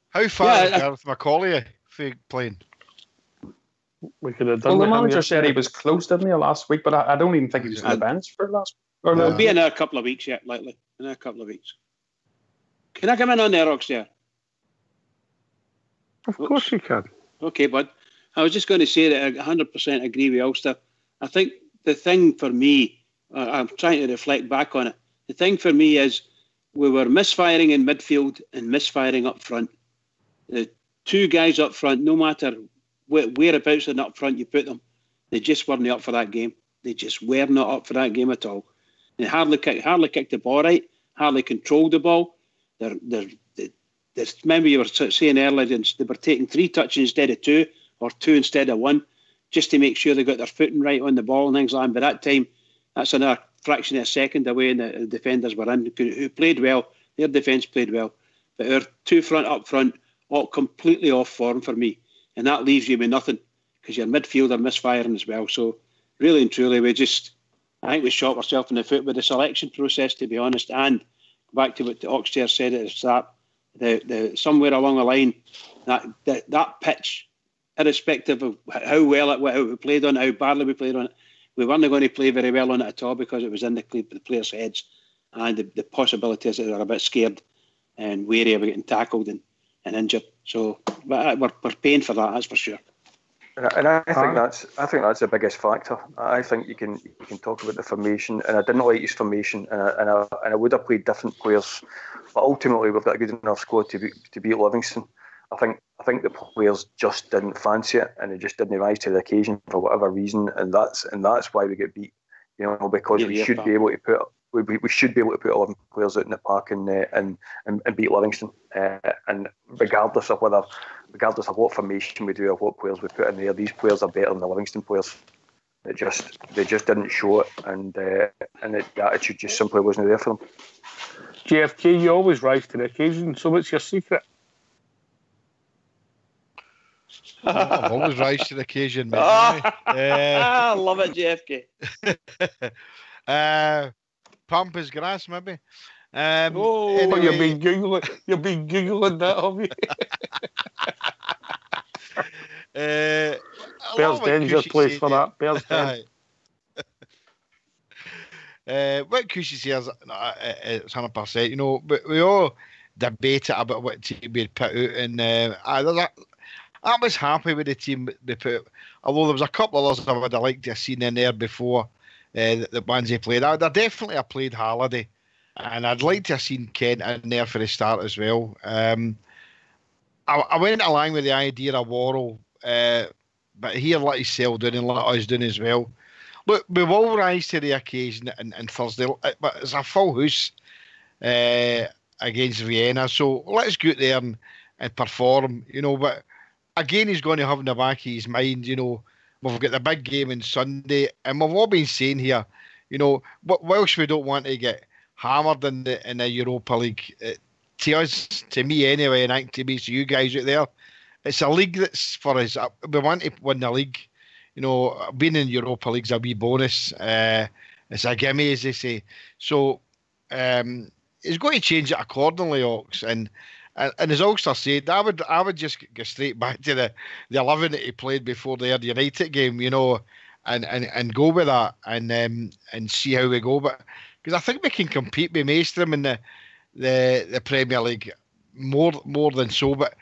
Speaker 5: How far is Gareth Macaulay playing?
Speaker 2: We could have done.
Speaker 1: Well, the manager said he was close, didn't he, last week? But I don't even think he was on the bench for last.
Speaker 3: It'll be in a couple of weeks yet, likely. In a couple of weeks. Can I come in on there, Roxy?
Speaker 2: Of course you can.
Speaker 3: Okay, bud. I was just going to say that I 100% agree with Ulster. I think the thing for me, I'm trying to reflect back on it. The thing for me is we were misfiring in midfield and misfiring up front. The two guys up front, no matter whereabouts in up front you put them, they just weren't up for that game. They just were not up for that game at all. They hardly kicked the ball right, hardly controlled the ball. Remember you were saying earlier, they were taking 3 touches instead of 2, or 2 instead of 1, just to make sure they got their footing right on the ball and things like that. But that time, that's another fraction of a second away, and the defenders were in, who played well. Their defence played well. But our two up front, all completely off form for me. And that leaves you with nothing, because your midfield are misfiring as well. So, really and truly, I think we shot ourselves in the foot with the selection process, to be honest. And back to what the Oxtair said at the start, somewhere along the line, that pitch, irrespective of how we played on it, how badly we played on it, we weren't going to play very well on it at all because it was in the players' heads, and the possibilities that they were a bit scared and wary of getting tackled and injured. So we're paying for that, that's for sure.
Speaker 4: And I think that's the biggest factor. I think you can talk about the formation, and I didn't like his formation, and I would have played different players, but ultimately we've got a good enough squad to beat Livingston. I think the players just didn't fancy it, and they just didn't rise to the occasion for whatever reason, and that's why we get beat. Because we should be able to put 11 players out in the park and beat Livingston, and regardless of what formation we do or what players we put in there, these players are better than the Livingston players. They just didn't show it, and the attitude just simply wasn't there for them.
Speaker 2: JFK, you always rise to the occasion. So what's your secret?
Speaker 5: I've always rise to the occasion, mate.
Speaker 3: I love it,
Speaker 5: JFK. Pampas grass, maybe.
Speaker 2: Anyway. You've been googling that, have you? Bears Den's your place for that. Bears Den.
Speaker 5: What Cushy says, it's 100%. You know, but we all debate it about what team we'd put out, and I was happy with the team they put. Although there was a couple of others I would have liked to have seen in there before the ones they played. I'd definitely have played Halliday, and I'd like to have seen Kent in there for the start as well. I went along with the idea of Worrell, but here let his sell down and let us down as well. Look, we will rise to the occasion and Thursday, but it's a full house against Vienna, so let's go out there and perform, you know. But again, he's going to have in the back of his mind, you know, we've got the big game on Sunday, and we've all been saying here, you know, whilst we don't want to get hammered in the Europa League, to us, to me anyway, and I think to me, to you guys out there, it's a league that's for us. We want to win the league. You know, being in Europa League's a wee bonus. It's a gimme, as they say. So he's going to change it accordingly, Ox. And as Ulster said, I would just go straight back to the 11 that he played before the United game, you know, and go with that and see how we go. But because I think we can compete with Maestrom in the Premier League more than so. But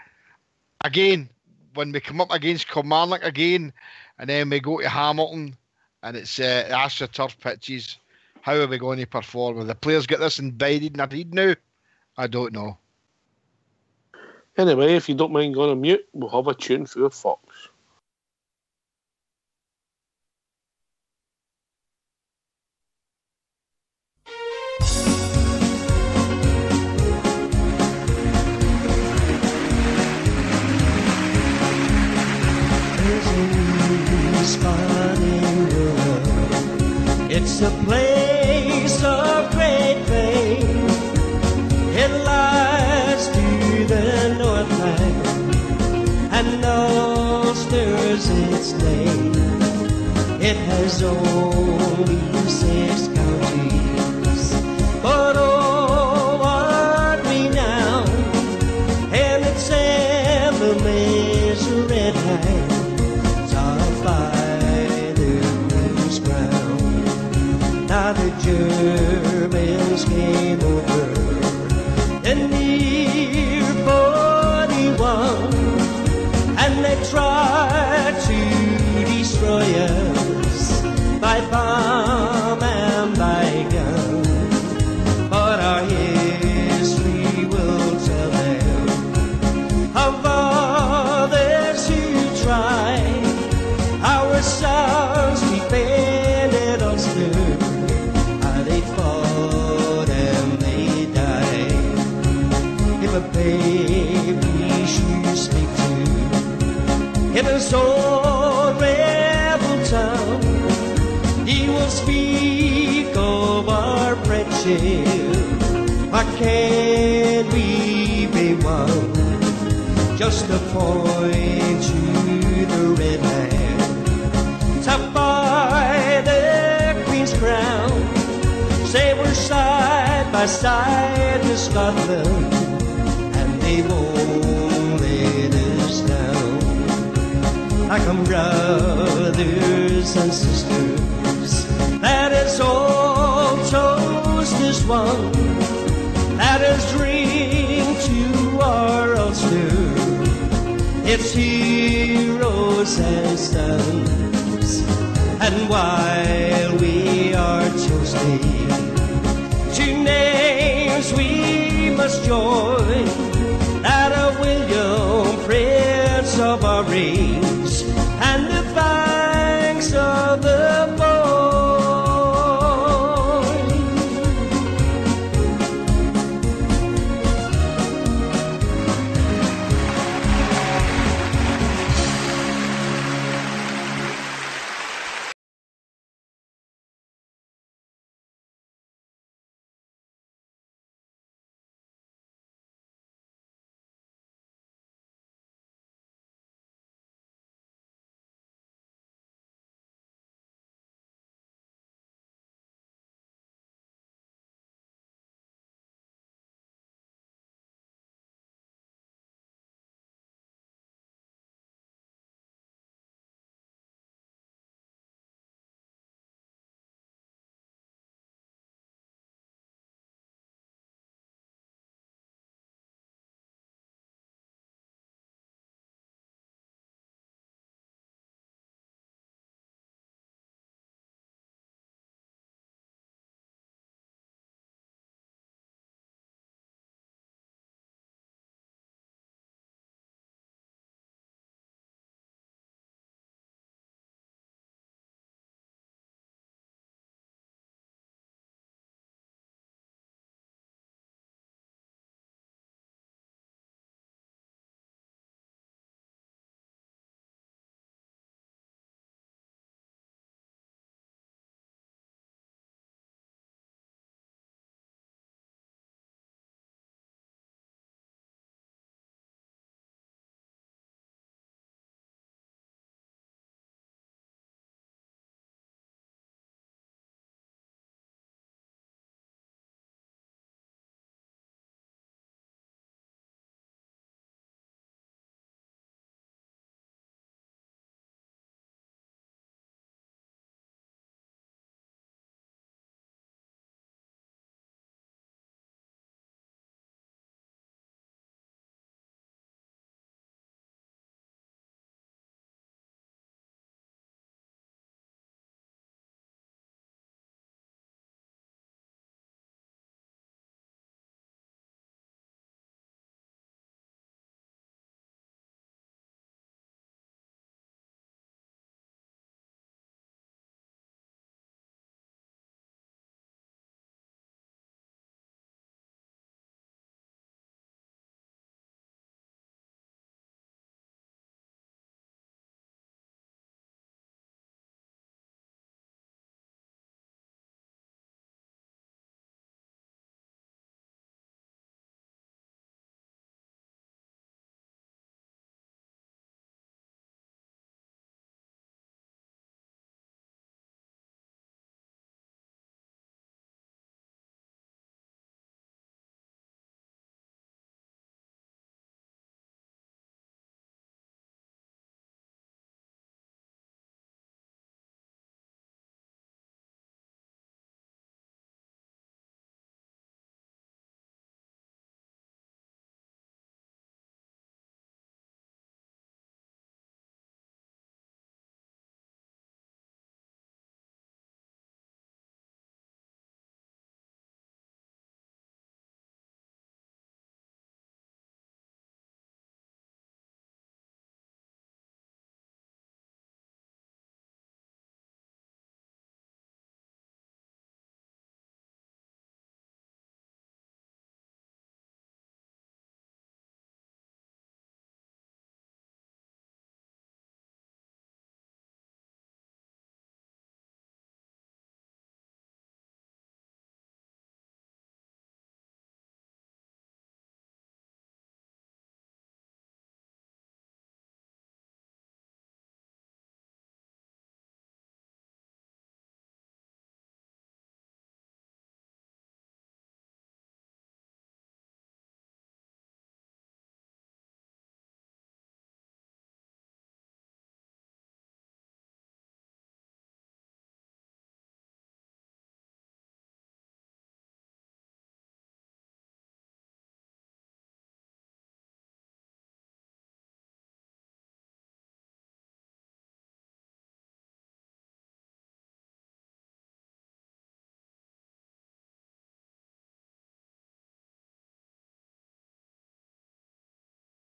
Speaker 5: again, when we come up against Kilmarnock again, and then we go to Hamilton, and it's AstroTurf pitches, how are we going to perform? Have the players get this embedded in their head now? I don't know.
Speaker 2: Anyway, if you don't mind going on mute, we'll have a tune for Fox.
Speaker 9: It's a place of great fame. It lies to the northland, and Ulster's its name. It has only 6 counties, but all are renowned, and its emblem is a red hand, topped by the Queen's crown. Now the Germans came over in the year 41, and they tried to destroy us by bomb and by gun. But our history will tell them of others who tried. Our sons defended Ulster. They fought and they died. If a baby should speak to in his own rebel tongue, he will speak of our friendship. Why can't we be one? Just to point to the red hand, topped by the Queen's crown. Say we're side by side with Scotland, and they won't let us down. Like I'm brothers and sisters, that is all toast as one. That is drink to our Ulster, its heroes and sons. And while we are toasting to names we must join, that of William, Prince of our reigns, and the banks of the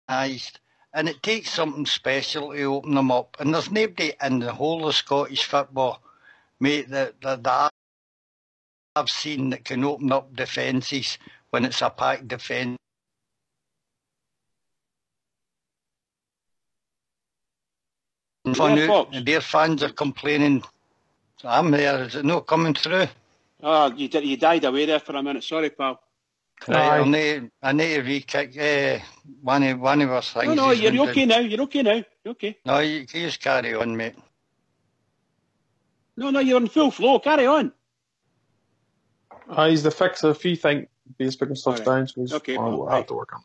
Speaker 10: organised, and it takes something special to open them up. And there's nobody in the whole of Scottish football, mate, that I've seen that can open up defences when it's a packed defence.
Speaker 3: Yeah,
Speaker 10: their fans are complaining. I'm there. Is it not coming through?
Speaker 3: Oh, you died away there for a minute. Sorry, pal.
Speaker 10: Right, I need to re-kick one of our things.
Speaker 3: No, you're okay now. You're okay now. You're okay.
Speaker 10: No, you just carry on, mate.
Speaker 3: No, you're in full flow. Carry on.
Speaker 1: He's the fixer. If you think he's picking stuff down, so we'll have to work on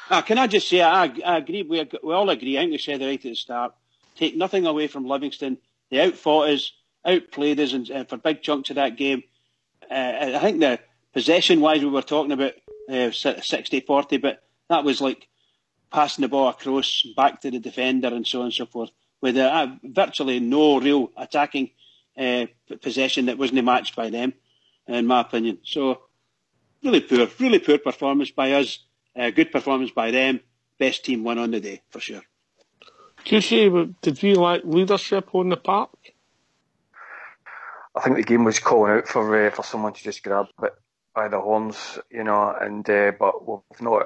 Speaker 1: that.
Speaker 3: Can I just say, I agree. We all agree. I think we said it right at the start. Take nothing away from Livingston. They outfought us, outplayed us, and for big chunks of that game. I think the possession-wise, we were talking about 60-40, but that was like passing the ball across back to the defender and so on and so forth, with virtually no real attacking possession that wasn't matched by them, in my opinion. So, really poor performance by us. Good performance by them. Best team won on the day, for sure.
Speaker 2: Cushy, did we like leadership on the park?
Speaker 4: I think the game was calling out for someone to just grab it by the horns, and but we've not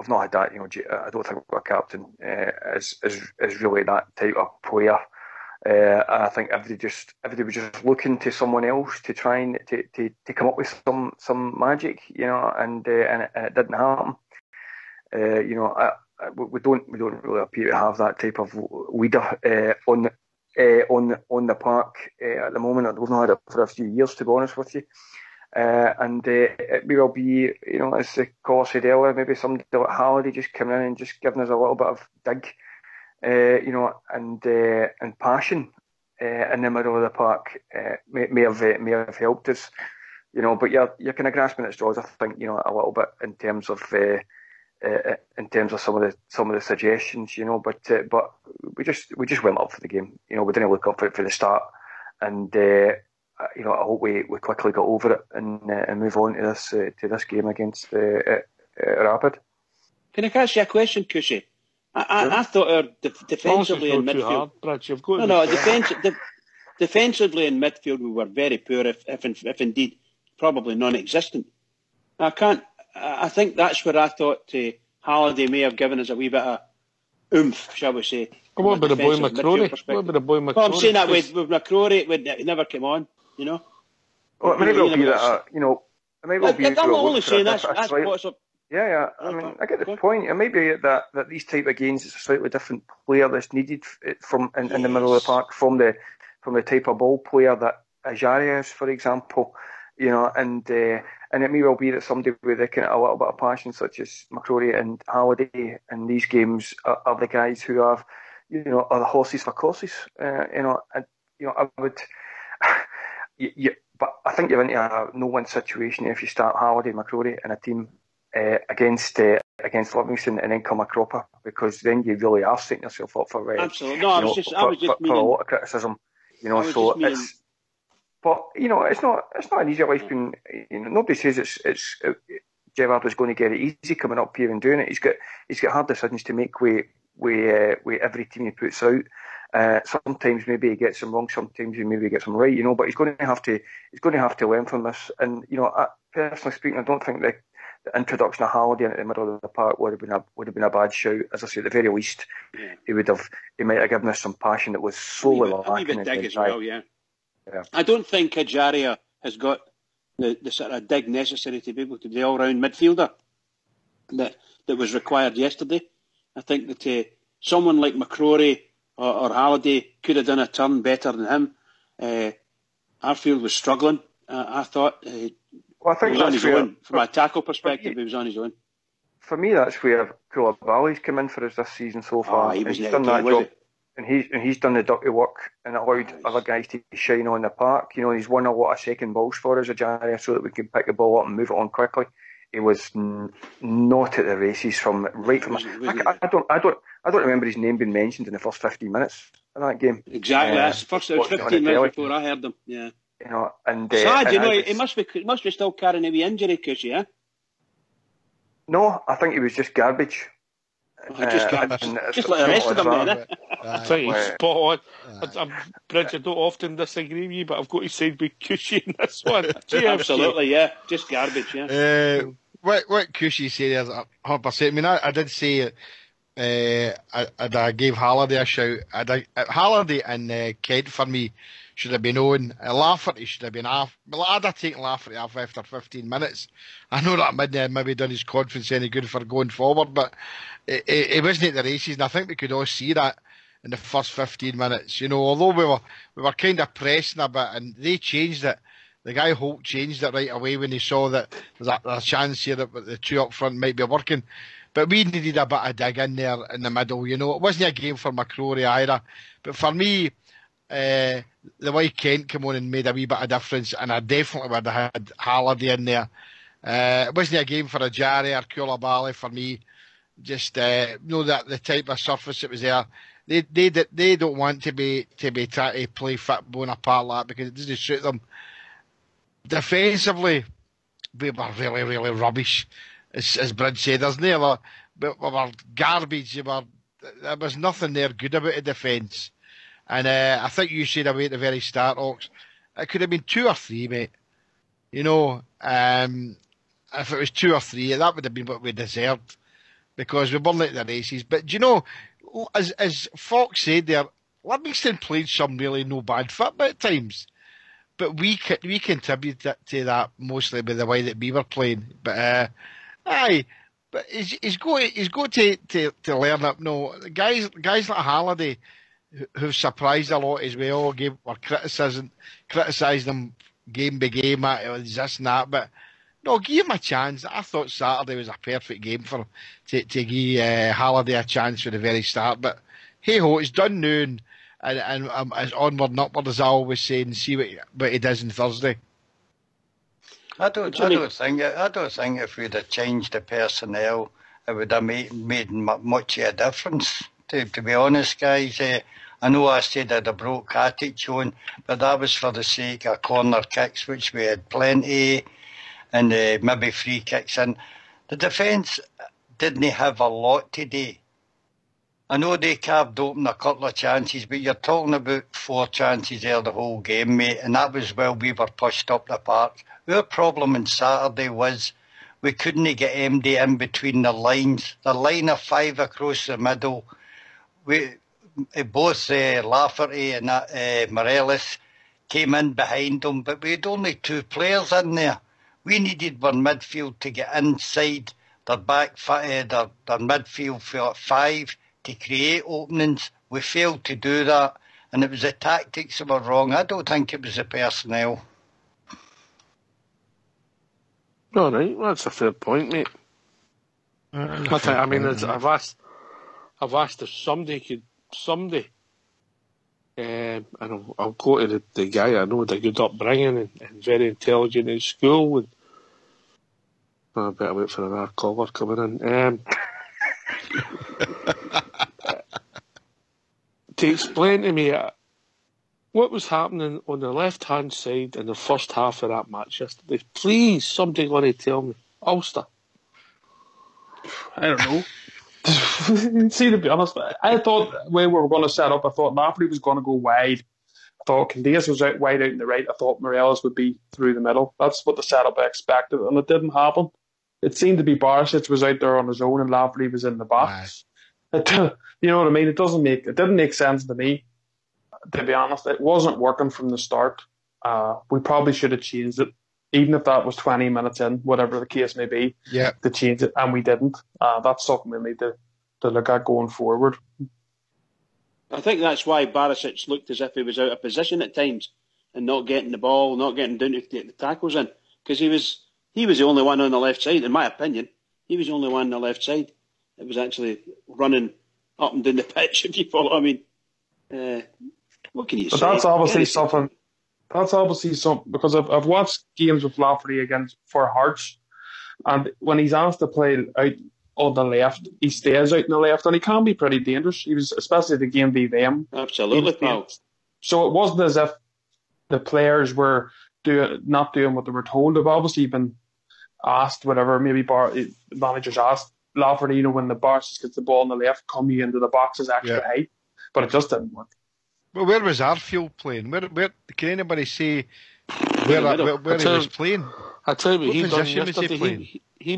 Speaker 4: had that. I don't think our captain is really that type of player. And I think everybody was just looking to someone else to try and to come up with some magic, and it didn't happen. We don't really appear to have that type of leader on the park at the moment. We've not had it for a few years, to be honest with you. And it may well be, as the caller said earlier, maybe somebody like Halliday just coming in and just giving us a little bit of dig, and passion in the middle of the park may have helped us, But you're kind of grasping at straws, I think, a little bit in terms of some of the suggestions, But we just went up for the game, We didn't look up for it from the start, and I hope we quickly got over it and move on to this game against Rapid.
Speaker 3: Can I ask you a question, Cushy? I thought our defensively in midfield. Defensively in midfield we were very poor, if indeed probably non-existent. I think that's where I thought Halliday may have given us a wee bit of oomph, shall we say.
Speaker 2: What about the boy McCrory?
Speaker 3: Well, I'm saying that with McCrory, it never came on,
Speaker 4: Well, it may well be that, it may well be.
Speaker 3: I'm only saying that's what's up.
Speaker 4: Yeah. I mean, I get the point. It may be that these type of games, it's a slightly different player that's needed in the middle of the park from the type of ball player that Ajaria is, for example. And it may well be that somebody with a little bit of passion, such as McCrory and Halliday in these games, are the guys who are the horses for courses. I would. But I think you're into a no-win situation if you start Halliday, McCrory in a team against Livingston and then come a cropper, because then you really are setting yourself up for
Speaker 3: absolutely. No, I was just meaning,
Speaker 4: a lot of criticism. But it's not an easy life. Nobody says it's Gerrard was going to get it easy coming up here and doing it. He's got hard decisions to make with every team he puts out. Sometimes maybe he gets them wrong. Sometimes he maybe gets them right. But he's going to have to learn from this. And personally speaking, I don't think the introduction of Halliday into the middle of the park would have been a bad shout. As I say, at the very least, he might have given us some passion that was slowly lacking.
Speaker 3: A dig as well, yeah. I don't think Ajaria has got the sort of dig necessary to be able to be the all-round midfielder that was required yesterday. I think that someone like McCrory or Halliday could have done a turn better than him. Arfield was struggling. I thought he was on his own. From a tackle perspective, he was on his own.
Speaker 4: For me, that's where Koulibaly's come in for us this season so far.
Speaker 3: He's
Speaker 4: done that job. And he's done the dirty work and allowed other guys to shine on the park. He's won a lot of second balls for us, Ajaria, so that we can pick the ball up and move it on quickly. He was not at the races I don't remember his name being mentioned in the first 15 minutes of that game.
Speaker 3: Exactly. It was 15 minutes before I heard them. Yeah.
Speaker 4: And
Speaker 3: sad. He must be still carrying a wee injury, Cushy, huh?
Speaker 4: No, I think he was just garbage.
Speaker 3: Just like the rest of them, then.
Speaker 2: I think he's spot on. Bridge, I don't often disagree with you, but I've got to side with Cushy in this one.
Speaker 3: Absolutely, yeah. Just garbage, yeah.
Speaker 5: What Cushy said is 100%. I mean, I did say I gave Halliday a shout. Halliday and Kent, for me, should have been on. Lafferty should have been off. Well, I'd have taken Lafferty off after 15 minutes. I know that maybe done his confidence any good for going forward, but it wasn't at the races, and I think we could all see that in the first 15 minutes. You know, although we were kind of pressing a bit, and they changed it. The guy Holt changed it right away when he saw that there's a chance here that the two up front might be working. But we needed a bit of dig in there in the middle. You know, it wasn't a game for McCrory either. But for me, the way Kent came on and made a wee bit of difference, and I definitely would have had Halliday in there. It wasn't a game for a Jarry or Koulibaly for me. Just know that the type of surface it was there. They don't want to be trying to play football in a part like that because it doesn't suit them. Defensively, we were really, really rubbish, as Bridge said, isn't there? We were garbage. There was nothing there good about the defence. And I think you said away at the very start, Ox, it could have been 2 or 3, mate. You know, if it was 2 or 3, that would have been what we deserved because we weren't at the races. But do you know, as Fox said there, Livingston played some really no bad football at times. But we contributed to that mostly by the way that we were playing. But but he's got to learn up. No, guys like Halliday, who've surprised a lot as well, were criticising them game by game, this and that. But no, give him a chance. I thought Saturday was a perfect game for to give Halliday a chance from the very start. But hey ho, it's done now. And as onward and upward, as I always say, and see what he does on Thursday.
Speaker 10: I don't think if we'd have changed the personnel, it would have made much of a difference. To be honest, guys, I know I said I'd have broke Katic on, but that was for the sake of corner kicks, which we had plenty, and maybe free kicks in. The defence didn't have a lot today. I know they carved open a couple of chances, but you're talking about 4 chances there the whole game, mate, and that was while we were pushed up the park. Our problem on Saturday was we couldn't get MD in between the lines. The line of 5 across the middle, both Lafferty and Morelos came in behind them, but we had only 2 players in there. We needed our midfield to get inside their midfield 5 to create openings. We failed to do that, and it was the tactics that were wrong. I don't think it was the personnel.
Speaker 2: All right, that's a fair point, mate. I've asked if somebody, and I'll go to the guy I know with a good upbringing and very intelligent in school. And I better wait for another caller coming in. To explain to me what was happening on the left-hand side in the first half of that match yesterday. Please, somebody going to tell me. Ulster.
Speaker 1: I don't know. See, to be honest, I thought when we were going to set up, I thought Lafferty was going to go wide. I thought Candias was wide out in the right. I thought Morelos would be through the middle. That's what the setup I expected, and it didn't happen. It seemed to be Barisic was out there on his own and Lafferty was in the box. You know what I mean? It didn't make sense to me, to be honest. It wasn't working from the start. We probably should have changed it, even if that was 20 minutes in, whatever the case may be, to change it, and we didn't. That's something we need to look at going forward.
Speaker 3: I think that's why Barisic looked as if he was out of position at times and not getting the ball, not getting down to get the tackles in, because he was the only one on the left side, in my opinion. He was the only one on the left side. It was actually running up and down the pitch, if you follow what I mean. What can you say?
Speaker 1: That's obviously something. Because I've watched games with Lafferty for Hearts, and when he's asked to play out on the left, he stays out on the left, and he can be pretty dangerous. He was, especially the game v them.
Speaker 3: Absolutely, pal.
Speaker 1: So it wasn't as if the players were not doing what they were told. They've obviously been asked whatever, maybe managers asked Lafferty, when the Barca gets the ball on the left, come you into the boxes extra height, but it just didn't work.
Speaker 5: Well, where was Arfield playing? Where can anybody say where he was playing?
Speaker 2: I tell you what he done
Speaker 5: position was he
Speaker 2: yesterday.
Speaker 5: playing?
Speaker 2: He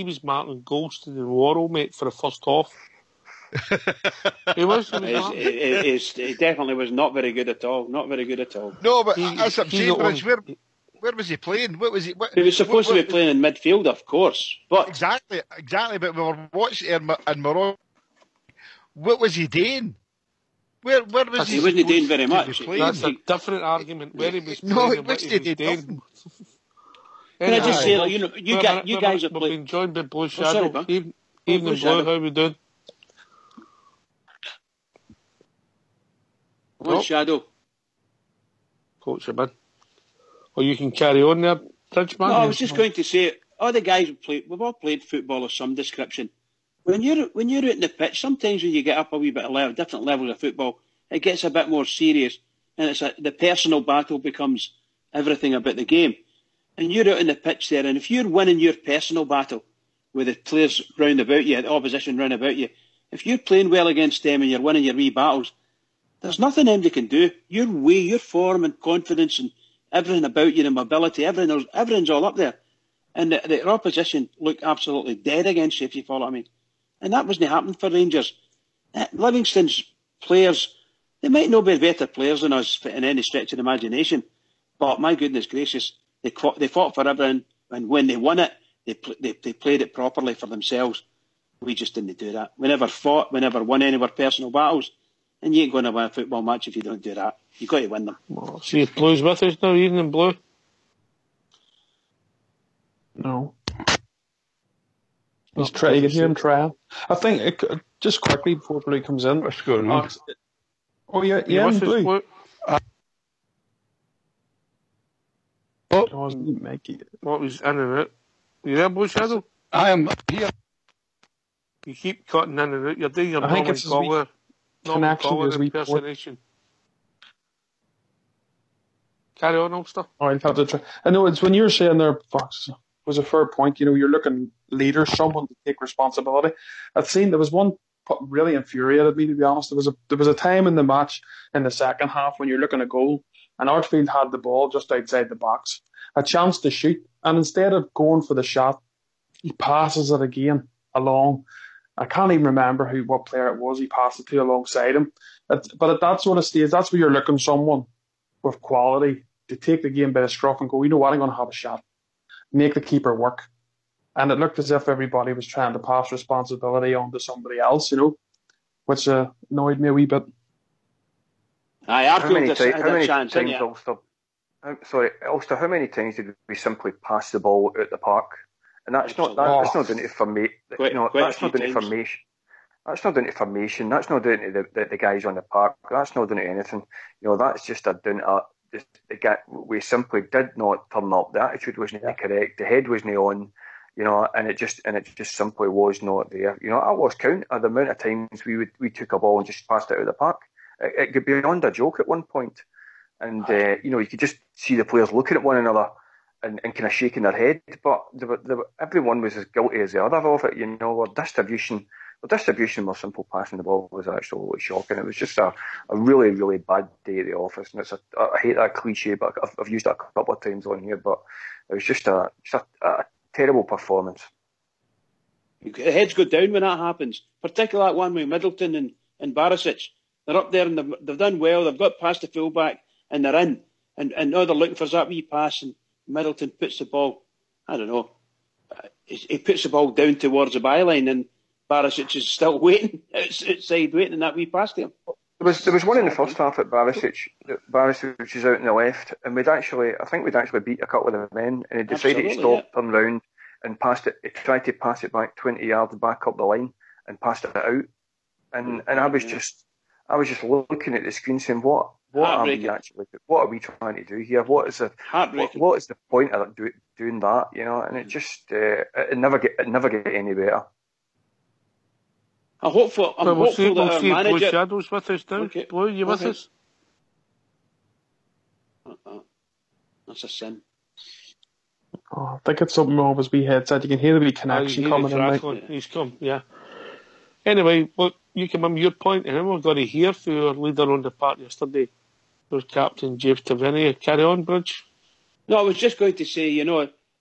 Speaker 2: was marking Goldstein and Worrell, mate, for the first half.
Speaker 3: He definitely was not very good at all. Not very good at all.
Speaker 5: No, but as I'm saying, Bridge, where was he playing? What was he?
Speaker 3: He was supposed to be playing in midfield, of course. But
Speaker 5: exactly. But we were watching in Morocco. What was he doing? Where was he?
Speaker 3: He wasn't doing very much.
Speaker 2: That's a different argument. Where he was playing.
Speaker 5: No,
Speaker 2: it was he doing.
Speaker 3: Can I just say, you guys have
Speaker 2: been
Speaker 3: played.
Speaker 2: joined by Blue Shadow.
Speaker 3: Sorry,
Speaker 2: Evening Blue, how we doing?
Speaker 3: Blue Shadow.
Speaker 2: Coach, man. Or you can carry on there, Bridge, man.
Speaker 3: No, I was just going to say, all the guys we've all played football of some description. When you're out in the pitch, sometimes when you get up a wee bit of different levels of football, it gets a bit more serious, and the personal battle becomes everything about the game. And you're out in the pitch there, and if you're winning your personal battle with the players round about you, the opposition round about you, if you're playing well against them and you're winning your wee battles, there's nothing anybody can do. Your form and confidence and everything about you, the mobility, everything's all up there. And the opposition look absolutely dead against you, if you follow what I mean. And that wasn't happening for Rangers. Livingston's players, they might not be better players than us in any stretch of the imagination, but my goodness gracious, they fought for everything, and when they won it, they played it properly for themselves. We just didn't do that. We never fought, we never won any of our personal battles, and you ain't going to win a football match if you don't do that. You've got to win them.
Speaker 2: Well, see if Blue's with us now, Evening Blue.
Speaker 1: No. He's trying. You can hear him trying. I think just quickly before Blue comes in.
Speaker 11: What's going on?
Speaker 1: Oh yeah, Blue.
Speaker 2: Blue. What was in and out? You there, Blue Shadow?
Speaker 11: I am here.
Speaker 2: You keep cutting in and out. You're doing your
Speaker 1: I think it's
Speaker 2: caller
Speaker 1: impersonation.
Speaker 2: Carry on, Ulster.
Speaker 1: I'll have to try. I know it's when you're saying there, Fox, was a fair point. You're looking leader, someone to take responsibility. There was one really infuriated me, to be honest. There was a time in the match in the second half when you're looking at goal, and Archfield had the ball just outside the box, a chance to shoot, and instead of going for the shot, he passes it again along. I can't even remember what player it was he passed it to alongside him. But at that sort of stage, that's where you're looking someone with quality to take the game by the scruff and go, you know what, I'm going to have a shot. Make the keeper work. And it looked as if everybody was trying to pass responsibility onto somebody else, which annoyed me a wee bit.
Speaker 4: How many times, Ulster, how many times did we simply pass the ball out the park? And that's not down to formation. That's not down to formation. That's not down to formation. That's not down to the guys on the park. That's not down to anything. That's just down to we simply did not turn up. The attitude wasn't correct. The head wasn't on. And it just simply was not there. I lost count of the amount of times we took a ball and just passed it out of the park. It could be beyond a joke at one point. And you could just see the players looking at one another and kind of shaking their head, but everyone was as guilty as the other of it. Our distribution was simple passing the ball was absolutely shocking. It was just a really, really bad day at the office, and I hate that cliche, but I've used it a couple of times on here. But it was just a terrible performance.
Speaker 3: The heads go down when that happens, particularly that one with Middleton and Barisic. They're up there and they've done well. They've got past the fullback and they're in, and now they're looking for that wee pass and Middleton puts the ball, I don't know, he puts the ball down towards the byline and Barisic is still waiting, outside waiting, and that wee pass to him.
Speaker 4: There was one in the first half at Barisic is out on the left, and I think we'd actually beat a couple of the men, and he decided to stop, turn round, and passed it. He tried to pass it back 20 yards back up the line, and passed it out. And I was just looking at the screen saying, what are we trying to do here? What is the point of doing that? And it just it never get any better.
Speaker 3: I'm hopeful that our manager...
Speaker 2: Blue Shadow's with us now. Okay. Blue, you with us?
Speaker 3: That's a sin.
Speaker 1: Oh, I think it's something wrong with his wee headset. You can hear the wee connection coming in. Like.
Speaker 2: He's come, yeah. Anyway, well, you can remember your point, and then we're going to hear through our leader on the park yesterday, our captain James Tavernier. Carry on, Bridge.
Speaker 3: No, I was just going to say,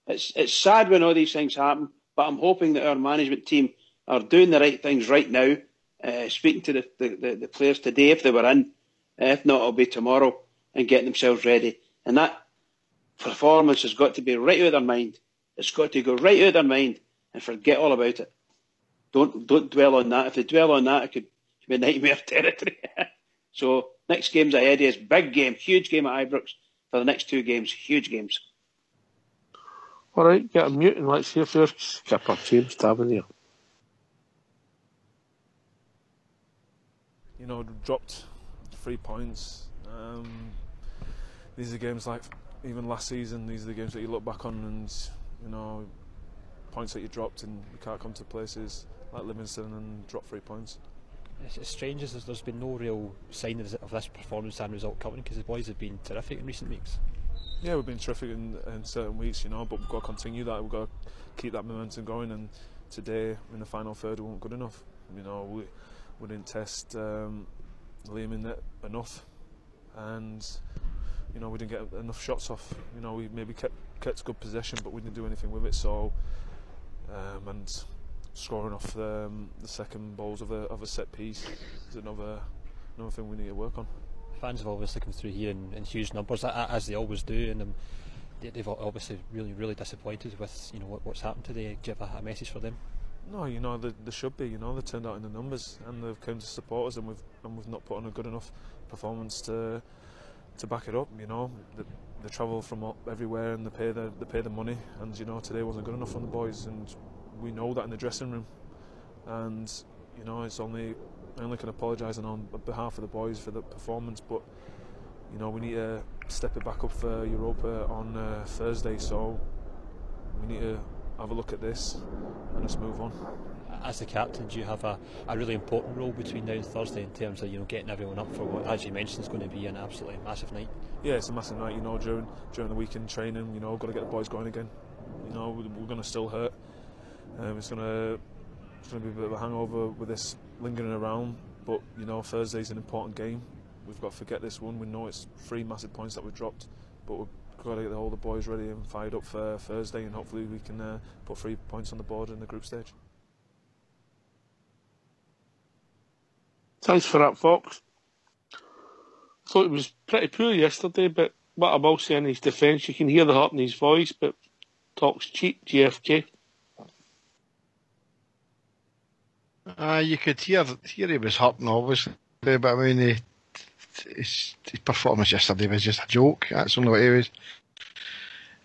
Speaker 3: it's sad when all these things happen, but I'm hoping that our management team are doing the right things right now, speaking to the players today if they were in. If not, it'll be tomorrow, and getting themselves ready. And that performance has got to be right out of their mind. It's got to go right out of their mind and forget all about it. Don't dwell on that. If they dwell on that, it could be nightmare territory. So next game's ahead is big game, huge game at Ibrox. For the next 2 games, huge games.
Speaker 2: All right, get a mute and let's hear first skipper James Tavernier.
Speaker 11: Dropped 3 points. These are games like even last season. These are the games that you look back on and points that you dropped and you can't come to places like Livingston and drop 3 points.
Speaker 8: It's strange as there's been no real sign of this performance and result coming, because the boys have been terrific in recent weeks.
Speaker 11: Yeah, we've been terrific in certain weeks, but we've got to continue that. We've got to keep that momentum going, and today in the final third we weren't good enough. We didn't test Liam in net enough, and we didn't get enough shots off. We maybe kept good possession, but we didn't do anything with it. So and scoring off the second balls of a set piece is another thing we need to work on.
Speaker 8: Fans have obviously come through here in huge numbers, as they always do, and they've obviously really disappointed with what's happened today. Do you have a message for them?
Speaker 11: No, they should be. They turned out in the numbers and they've come to support us, and we've not put on a good enough performance to back it up. They travel from everywhere and they pay the money, and today wasn't good enough from the boys, and we know that in the dressing room. And it's only. I only can apologise on behalf of the boys for the performance, but we need to step it back up for Europa on Thursday, so we need to have a look at this and just move on.
Speaker 8: As the captain, do you have a really important role between now and Thursday in terms of getting everyone up for what, as you mentioned, is going to be an absolutely massive night?
Speaker 11: Yeah, it's a massive night. during the weekend training, got to get the boys going again. We're going to still hurt. It's going to be a bit of a hangover with this lingering around, but Thursday's an important game. We've got to forget this one. We know it's 3 massive points that we've dropped, but we've got to get all the boys ready and fired up for Thursday, and hopefully we can put 3 points on the board in the group stage.
Speaker 2: Thanks for that, Fox. I thought it was pretty poor yesterday, but what I will say in his defence, you can hear the hurt in his voice, but talks cheap, GFK.
Speaker 5: You could hear he was hurting, obviously, but I mean, his performance yesterday was just a joke. That's only what he was.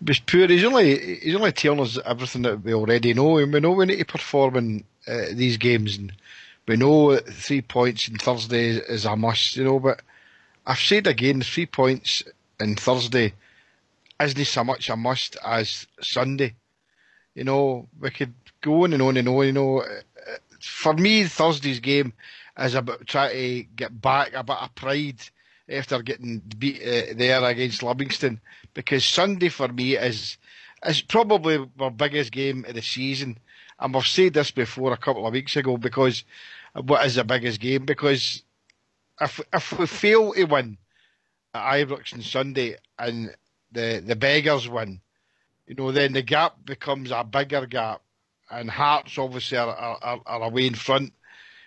Speaker 5: It was poor. He's only telling us everything that we already know, and we know we need to perform in these games, and we know 3 points on Thursday is a must, but I've said again, 3 points on Thursday isn't so much a must as Sunday. We could go on and on and on, For me, Thursday's game is about trying to get back a bit of pride after getting beat there against Livingston, because Sunday for me is probably our biggest game of the season, and we've said this before a couple of weeks ago, because what is the biggest game? Because if we fail to win at Ibrox on Sunday and the beggars win, then the gap becomes a bigger gap. And Hearts obviously are away in front.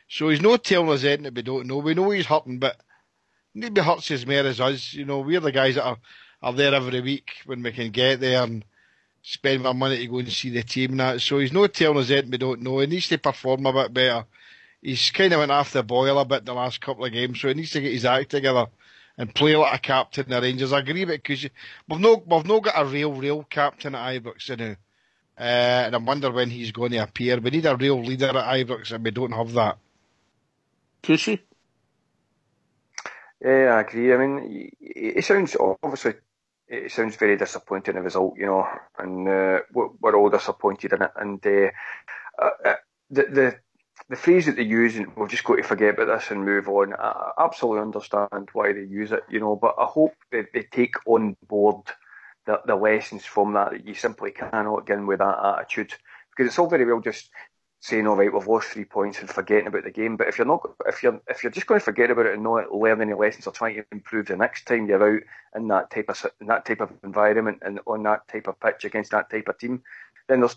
Speaker 5: So he's not telling us anything that we don't know. We know he's hurting, but maybe hurts as more as us. We're the guys that are there every week when we can get there and spend our money to go and see the team and that. So he's not telling us anything we don't know. He needs to perform a bit better. He's kind of went off the boil a bit the last couple of games, so he needs to get his act together and play like a captain of the Rangers. I agree with it, because we've not got a real captain at Ibrox now. And I wonder when he's going to appear. We need a real leader at Ibrox, and we don't have that.
Speaker 2: Cushy?
Speaker 4: Yeah, I agree. I mean, it sounds very disappointing, the result, and we're all disappointed in it. And the phrase that they use, and we've just got to forget about this and move on. I absolutely understand why they use it, but I hope that they take on board the lessons from that you simply cannot get in with that attitude, because it's all very well just saying, all right, we've lost 3 points and forgetting about the game. But if you're just going to forget about it and not learn any lessons or trying to improve the next time you're out in that type of environment and on that type of pitch against that type of team, then there's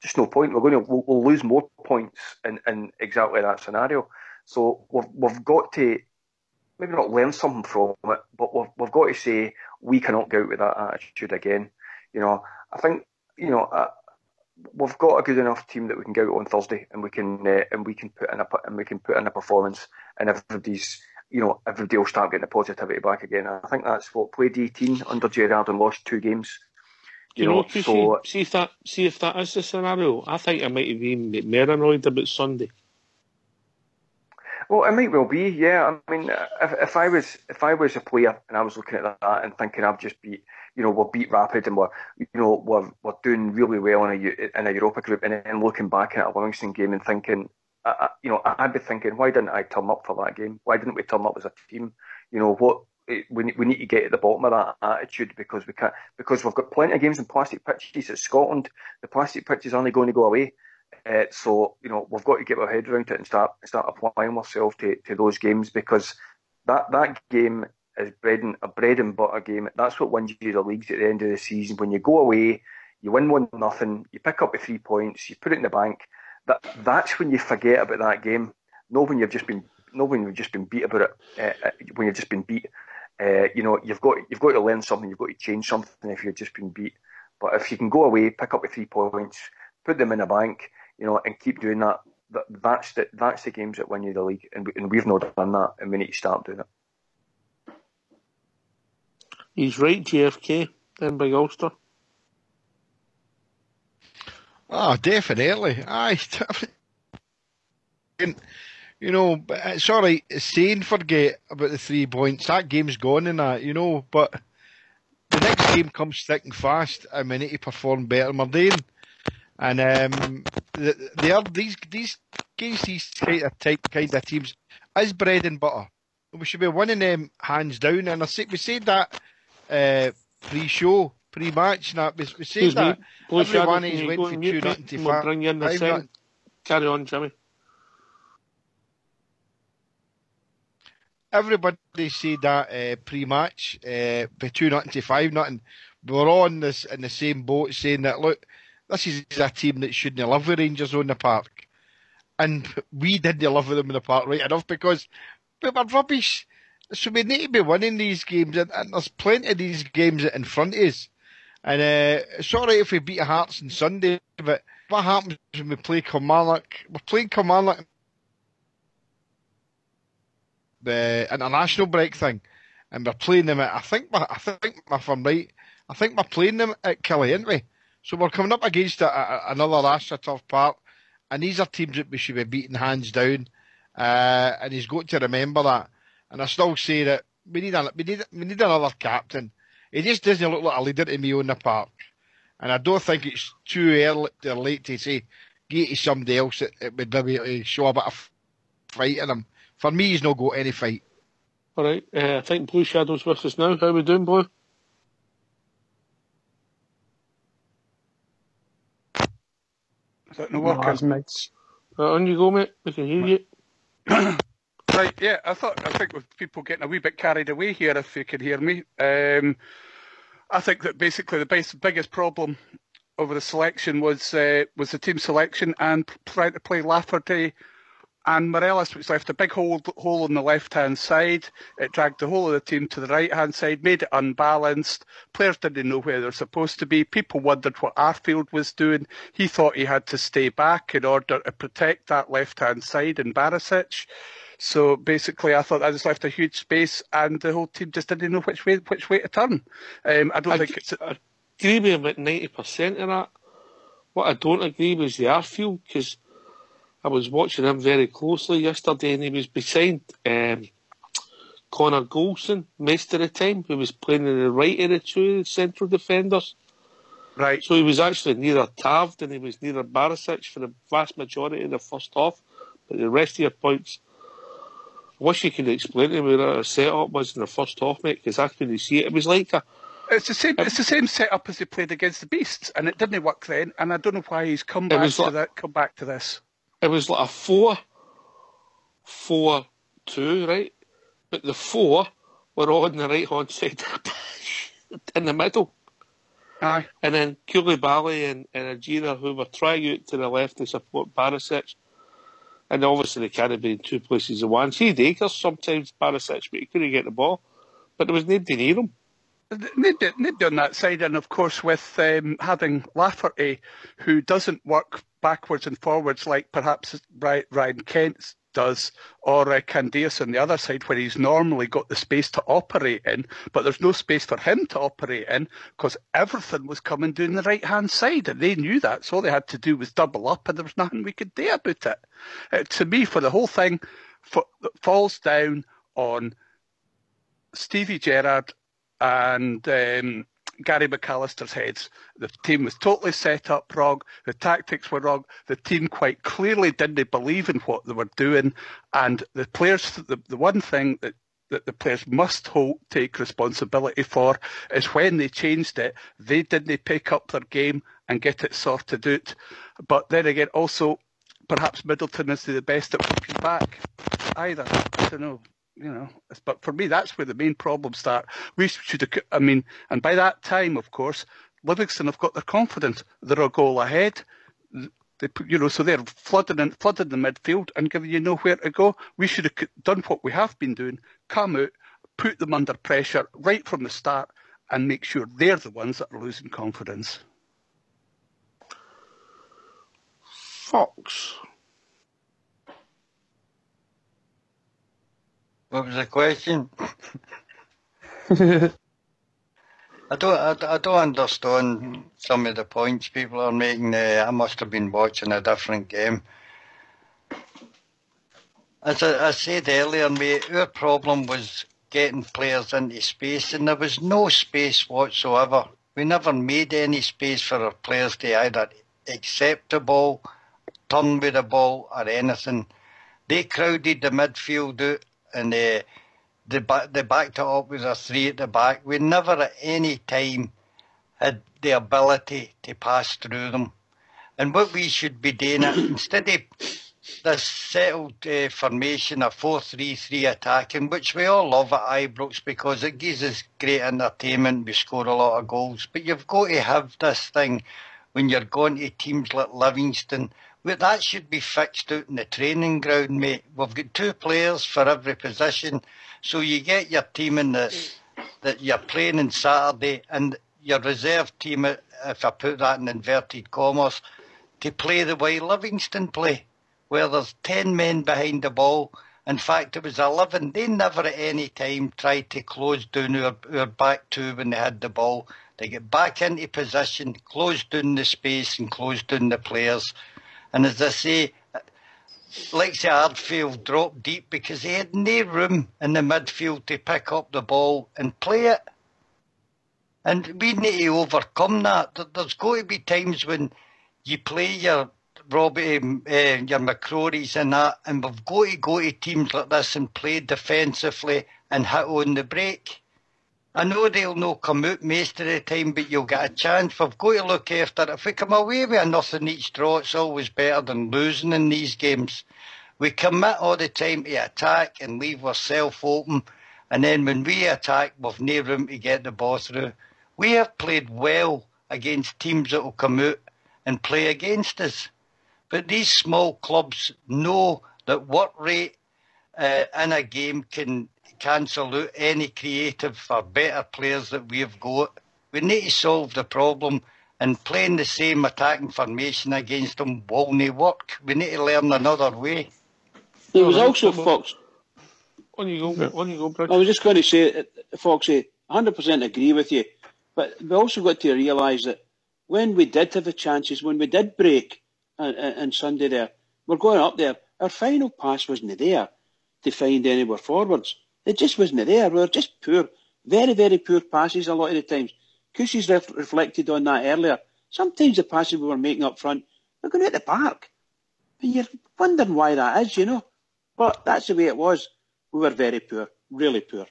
Speaker 4: just no point. We'll lose more points in exactly that scenario. So we've got to maybe not learn something from it, but we've got to say we cannot go out with that attitude again. I think we've got a good enough team that we can go out on Thursday and we can put in a performance, and everybody will start getting the positivity back again. I think that's what played 18 under Gerrard and lost 2 games.
Speaker 2: See if that is the scenario. I think I might have even get more annoyed about Sunday.
Speaker 4: Well, it might well be, yeah. I mean, if I was a player and I was looking at that and thinking I've just we're beat Rapid and we're doing really well in a Europa group, and then looking back at a Livingston game and thinking, I'd be thinking, why didn't I turn up for that game? Why didn't we turn up as a team? We need to get at the bottom of that attitude, because we've got plenty of games in plastic pitches at Scotland. The plastic pitches aren't going to go away. So we've got to get our head around it and start applying ourselves to those games, because that game is a bread and butter game. That's what wins you the leagues at the end of the season. When you go away, you win 1-0, you pick up the 3 points, you put it in the bank. That's when you forget about that game. Not when you've just been beat about it. When you've just been beat, you've got to learn something. You've got to change something if you've just been beat. But if you can go away, pick up the 3 points, put them in the bank, and keep doing that. That's the games that win you the league, and we've not done that, and we need to start doing it.
Speaker 2: He's right, JFK in Big Ulster.
Speaker 5: Oh, definitely. Aye. It's all right saying forget about the 3 points. That game's gone and that, but the next game comes thick and fast, and we need to perform better than we're doing. And these kind of teams is bread and butter. We should be winning them hands down. And we said that pre-show, pre-match. We said that. Everyone is went for 2-0 to 5.
Speaker 2: Bring you in the second. Carry on, Jimmy.
Speaker 5: Everybody said that pre-match, be 2-0 to 5-0. We were on this in the same boat, saying that, look, this is a team that shouldn't live with Rangers on the park. And we didn't live with them in the park right enough, because we were rubbish. So we need to be winning these games, and there's plenty of these games in front of us. And it's all right if we beat Hearts on Sunday, but what happens when we play Kilmarnock? We're playing Kilmarnock the international break thing, and we're playing them at, I think if I'm right, I think we're playing them at Killie, aren't we? So we're coming up against another AstroTurf Park, and these are teams that we should be beating hands down, and he's got to remember that. And I still say that we need another captain. He just doesn't look like a leader to me on the park, and I don't think it's too early or late to say get to somebody else that would maybe show a bit of fight in him. For me, he's not got any fight.
Speaker 2: All right, I think Blue Shadow's with us now. How are we doing, Blue?
Speaker 12: Is that not working?
Speaker 2: On you go, mate. We can hear you.
Speaker 12: Right, yeah. I think with people getting a wee bit carried away here, if you can hear me. I think that basically the biggest problem over the selection was the team selection and trying to play Lafferty and Morelos, which left a big hole on the left-hand side. It dragged the whole of the team to the right-hand side, made it unbalanced. Players didn't know where they're supposed to be. People wondered what Arfield was doing. He thought he had to stay back in order to protect that left-hand side in Barisic. So basically, I thought that just left a huge space, and the whole team just didn't know which way to turn. I
Speaker 2: agree with about 90% of that. What I don't agree with is the Arfield, because I was watching him very closely yesterday, and he was beside Connor Goulson most of the time, who was playing in the right of the two central defenders.
Speaker 12: Right.
Speaker 2: So he was actually nearer Tav than he was nearer Barisic for the vast majority of the first half. But the rest of your points, I wish you could explain to me what our set-up was in the first half, mate, because I couldn't see it. It was like
Speaker 12: It's the same. It's the same setup as they played against the Beasts, and it didn't work then. And I don't know why he's come back to that. Come back to this.
Speaker 2: It was like a 4-4-2, right? But the 4 were all on the right hand side in the middle.
Speaker 12: Aye.
Speaker 2: And then Koulibaly and Ajira, who were trying out to the left to support Barisic. And obviously they can't be in two places at once. He had acres sometimes, Barisic, but he couldn't get the ball. But there was nobody near him.
Speaker 12: Nobody on that side, and of course with having Lafferty, who doesn't work backwards and forwards like perhaps Ryan Kent does, or Candias on the other side, where he's normally got the space to operate in, but there's no space for him to operate in because everything was coming down the right-hand side, and they knew that, so all they had to do was double up, and there was nothing we could do about it. To me, for the whole thing, falls down on Stevie Gerrard and Gary McAllister's heads. The team was totally set up wrong. The tactics were wrong. The team quite clearly didn't believe in what they were doing. And the players, the one thing that the players must take responsibility for is when they changed it, they didn't pick up their game and get it sorted out. But then again, also, perhaps Middleton is the best at working back either. I don't know. But for me, that's where the main problems start. We should have, and by that time, of course, Livingston have got their confidence. They're a goal ahead. So they're flooding the midfield and giving you nowhere to go. We should have done what we have been doing, come out, put them under pressure right from the start and make sure they're the ones that are losing confidence.
Speaker 2: Fox.
Speaker 10: What was the question? I don't understand some of the points people are making. I must have been watching a different game. As I said earlier, mate, our problem was getting players into space, and there was no space whatsoever. We never made any space for our players to either accept the ball, turn with the ball, or anything. They crowded the midfield out, and they backed it up with a 3 at the back. We never at any time had the ability to pass through them. And what we should be doing, instead of this settled formation of 4-3-3 attacking, which we all love at Ibrox because it gives us great entertainment, we score a lot of goals, but you've got to have this thing when you're going to teams like Livingston. That should be fixed out in the training ground, mate. We've got 2 players for every position, so you get your team in that you're playing on Saturday and your reserve team, if I put that in inverted commas, to play the way Livingston play, where there's 10 men behind the ball. In fact, it was 11. They never at any time tried to close down our back 2 when they had the ball. They get back into position, close down the space and close down the players. And as I say, Lexi Ardfield dropped deep because he had no room in the midfield to pick up the ball and play it. And we need to overcome that. There's got to be times when you play your Robbie, your McCrorys and that, and we've got to go to teams like this and play defensively and hit on the break. I know they'll not come out most of the time, but you'll get a chance. We've got to look after it. If we come away with a nothing each draw, it's always better than losing in these games. We commit all the time to attack and leave ourselves open, and then when we attack, we've no room to get the ball through. We have played well against teams that will come out and play against us. But these small clubs know that work rate in a game can cancel out any creative or better players that we've got. We need to solve the problem, and playing the same attacking formation against them won't work. We need to learn another way.
Speaker 3: There was also, Fox.
Speaker 2: On you go, Bridge.
Speaker 3: I was just going to say, Foxy, 100% agree with you, but we also got to realise that when we did have the chances, when we did break on Sunday there, we're going up there, our final pass wasn't there to find anywhere forwards. It just wasn't there. We were just poor, very, very poor passes a lot of the times. Cushie's reflected on that earlier. Sometimes the passes we were making up front, they're going out the park. And you're wondering why that is, But that's the way it was. We were very poor, really poor.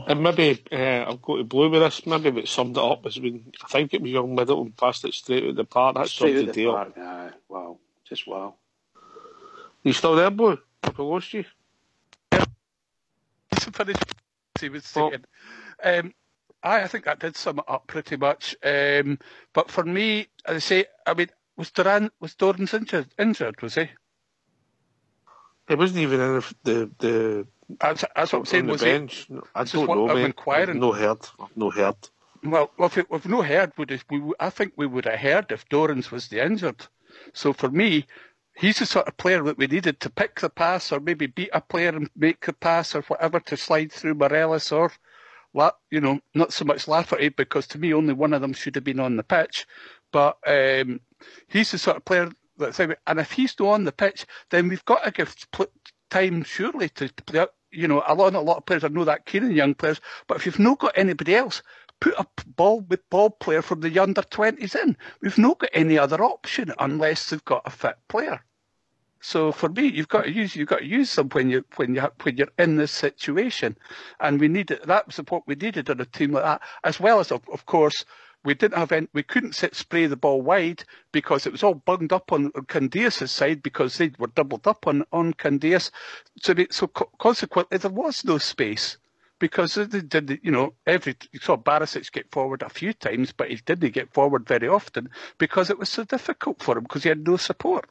Speaker 2: And maybe I'll go to Blue with this. Maybe what summed it up has been, I think it was young Middleton passed it straight out the park. That
Speaker 3: Straight
Speaker 2: summed
Speaker 3: out
Speaker 2: the
Speaker 3: the
Speaker 2: deal.
Speaker 3: park. Wow, just wow.
Speaker 2: You still there, Blue? Have I lost you?
Speaker 12: Finish. He was saying. I think that did sum it up pretty much. But for me, as I say, I mean, was Dorrans injured? Was he?
Speaker 2: He wasn't even in the
Speaker 12: That's what I'm saying.
Speaker 2: on the
Speaker 12: Was
Speaker 2: bench.
Speaker 12: he?
Speaker 2: I don't know,
Speaker 12: I'm
Speaker 2: mate.
Speaker 12: inquiring.
Speaker 2: I've no heard.
Speaker 12: Well, if we've no heard, I think we would have heard if Dorrans was the injured. So for me, he's the sort of player that we needed to pick the pass or maybe beat a player and make the pass or whatever to slide through Morelos or, not so much Lafferty, because to me only one of them should have been on the pitch. But he's the sort of player that's, and if he's not on the pitch, then we've got to give time surely to play up. A lot of players, I know that Keenan young players, but if you've not got anybody else, put a ball player from the under-20s in. We've not got any other option unless they've got a fit player. So for me, you've got to use them when you're in this situation, and we needed that was what we needed on a team like that. As well as of course we couldn't spray the ball wide because it was all bunged up on Candias' side because they were doubled up on Candias. So consequently there was no space. Because they did, you saw Barisic get forward a few times, but he didn't get forward very often because it was so difficult for him because he had no support.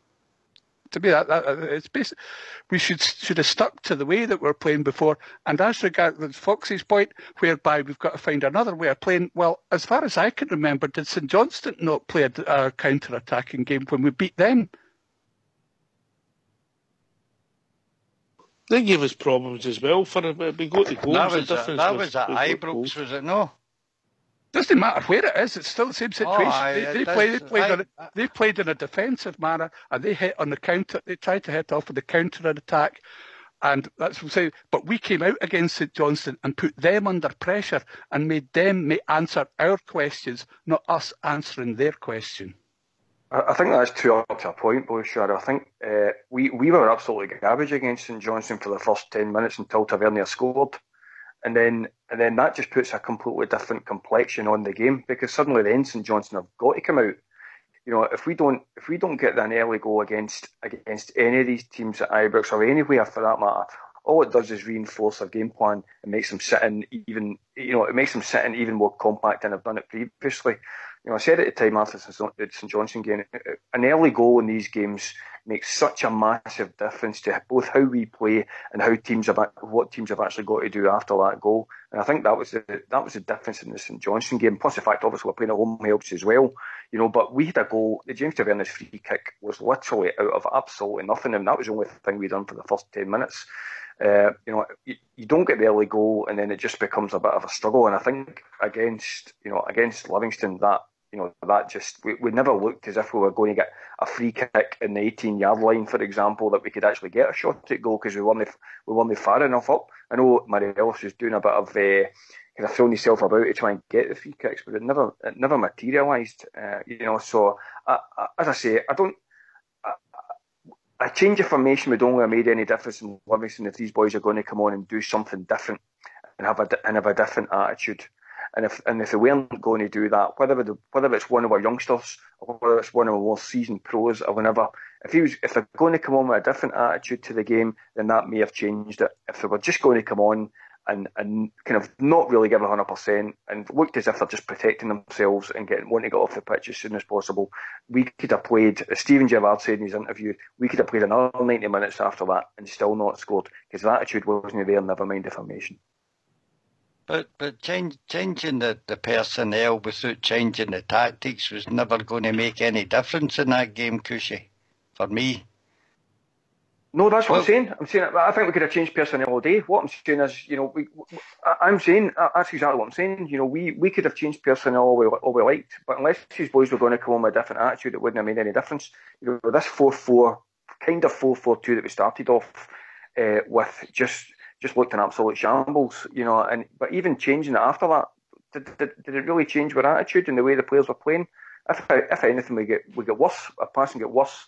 Speaker 12: To me, that it's basic. We should have stuck to the way that we were playing before. And as regards Foxy's point, whereby we've got to find another way of playing. Well, as far as I can remember, did St Johnstone not play a counter-attacking game when we beat them?
Speaker 2: They gave us problems as well for a big goal to goals.
Speaker 10: That was at Ibrox, was it no?
Speaker 12: Doesn't matter where it is; it's still the same situation. They played in a defensive manner, and they hit on the counter. They tried to hit off with the counter attack, and that's what I'm saying. But we came out against St Johnstone and put them under pressure and made them answer our questions, not us answering their question.
Speaker 4: I think that's too up to a point, boys. I think we were absolutely garbage against St Johnstone for the first 10 minutes until Tavernier scored. And then that just puts a completely different complexion on the game because suddenly then St Johnstone have got to come out. If we don't get an early goal against any of these teams at Ibrox or anywhere for that matter, all it does is reinforce their game plan and makes them sit in even more compact than they've done it previously. I said at the time after the St Johnstone game, an early goal in these games makes such a massive difference to both how we play and what teams have actually got to do after that goal. And I think that was the difference in the St Johnstone game. Plus the fact, obviously, we're playing at home helps as well. But we had a goal. The James Tavernier's free kick was literally out of absolutely nothing, and that was the only thing we done for the first 10 minutes. You don't get the early goal, and then it just becomes a bit of a struggle. And I think against Livingston, we never looked as if we were going to get a free kick in the 18-yard line, for example, that we could actually get a shot at goal because we weren't far enough up. I know Morelos was doing a bit of kind of throwing himself about to try and get the free kicks, but it never materialised. So as I say, a change of formation would only have made any difference in Livingston if these boys are going to come on and do something different and have a different attitude. And if they weren't going to do that, whether it's one of our youngsters or whether it's one of our more seasoned pros or whatever, if they're going to come on with a different attitude to the game, then that may have changed it. If they were just going to come on and kind of not really give 100% and looked as if they're just protecting themselves and wanting to get off the pitch as soon as possible, we could have played, as Stephen Gerrard said in his interview, we could have played another 90 minutes after that and still not scored because the attitude wasn't there, never mind the formation.
Speaker 10: But changing the personnel without changing the tactics was never going to make any difference in that game, Cushy, for me.
Speaker 4: No, that's what I'm saying. I think we could have changed personnel all day. What I'm saying is, that's exactly what I'm saying. We could have changed personnel all we liked, but unless these boys were going to come on with a different attitude, it wouldn't have made any difference. This 4-4, kind of 4-4-2 that we started off with just looked an absolute shambles, but even changing it after that, did it really change our attitude and the way the players were playing? If anything, we get worse. Our passing get worse.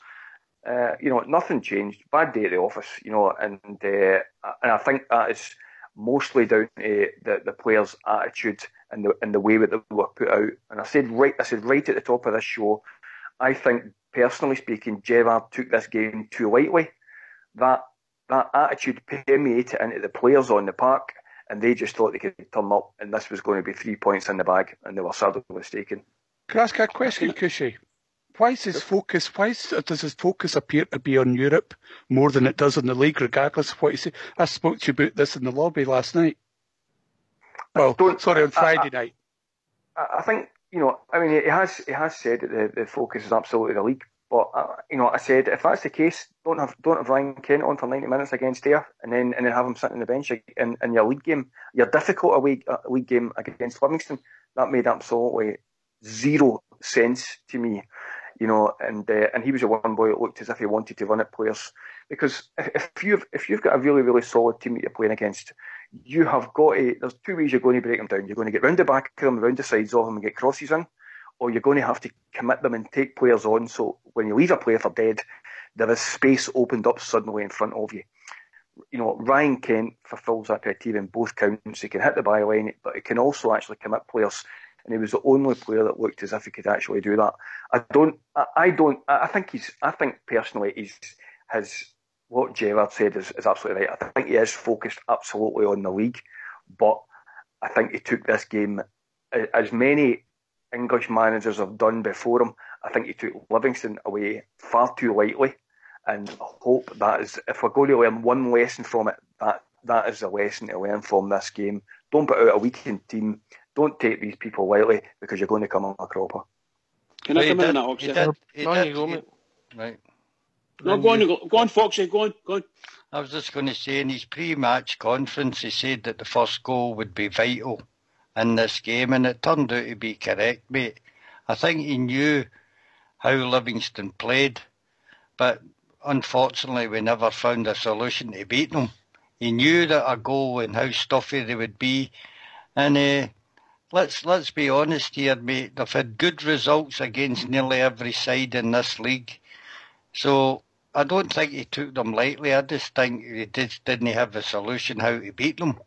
Speaker 4: Nothing changed. Bad day at the office, and I think that is mostly down to the players' attitude and the way that they were put out. And I said right at the top of this show, I think, personally speaking, Gerrard took this game too lightly. That attitude permeated into the players on the park, and they just thought they could turn up, and this was going to be 3 points in the bag, and they were sadly mistaken.
Speaker 12: Can I ask a question, Cushy? Why does his focus appear to be on Europe more than it does on the league, regardless of what you say? I spoke to you about this in the lobby last night. On Friday night.
Speaker 4: I think, he has said that the focus is absolutely the league. But I said, if that's the case, don't have Ryan Kent on for 90 minutes against Ayr, and then have him sitting on the bench in your league game, your difficult league game against Livingston. That made absolutely zero sense to me, and he was the one boy that looked as if he wanted to run at players. Because if you've got a really, really solid team that you're playing against, you have got to. There's two ways you're going to break them down. You're going to get round the back of them, round the sides of them, and get crosses in, or you're going to have to commit them and take players on. So when you leave a player for dead, there is space opened up suddenly in front of you. Ryan Kent fulfills that criteria in both counts. He can hit the byline, but he can also actually commit players. And he was the only player that looked as if he could actually do that. I think personally what Gerrard said is absolutely right. I think he is focused absolutely on the league, but I think he took this game, as many English managers have done before him, I think he took Livingston away far too lightly, and I hope that is, if we're going to learn one lesson from it, that is the lesson to learn from this game. Don't put out a weakened team. Don't take these people lightly, because you're going to come on a cropper.
Speaker 3: Can I come in on that,
Speaker 10: Oxford? Right.
Speaker 3: No, go on, Foxy, go on.
Speaker 10: I was just going to say, in his pre-match conference, he said that the first goal would be vital in this game, and it turned out to be correct, mate. I think he knew how Livingston played, but unfortunately we never found a solution to beat them. He knew that a goal and how stuffy they would be, and let's be honest here, mate. They've had good results against nearly every side in this league, so I don't think he took them lightly. I just think he didn't have a solution how to beat them.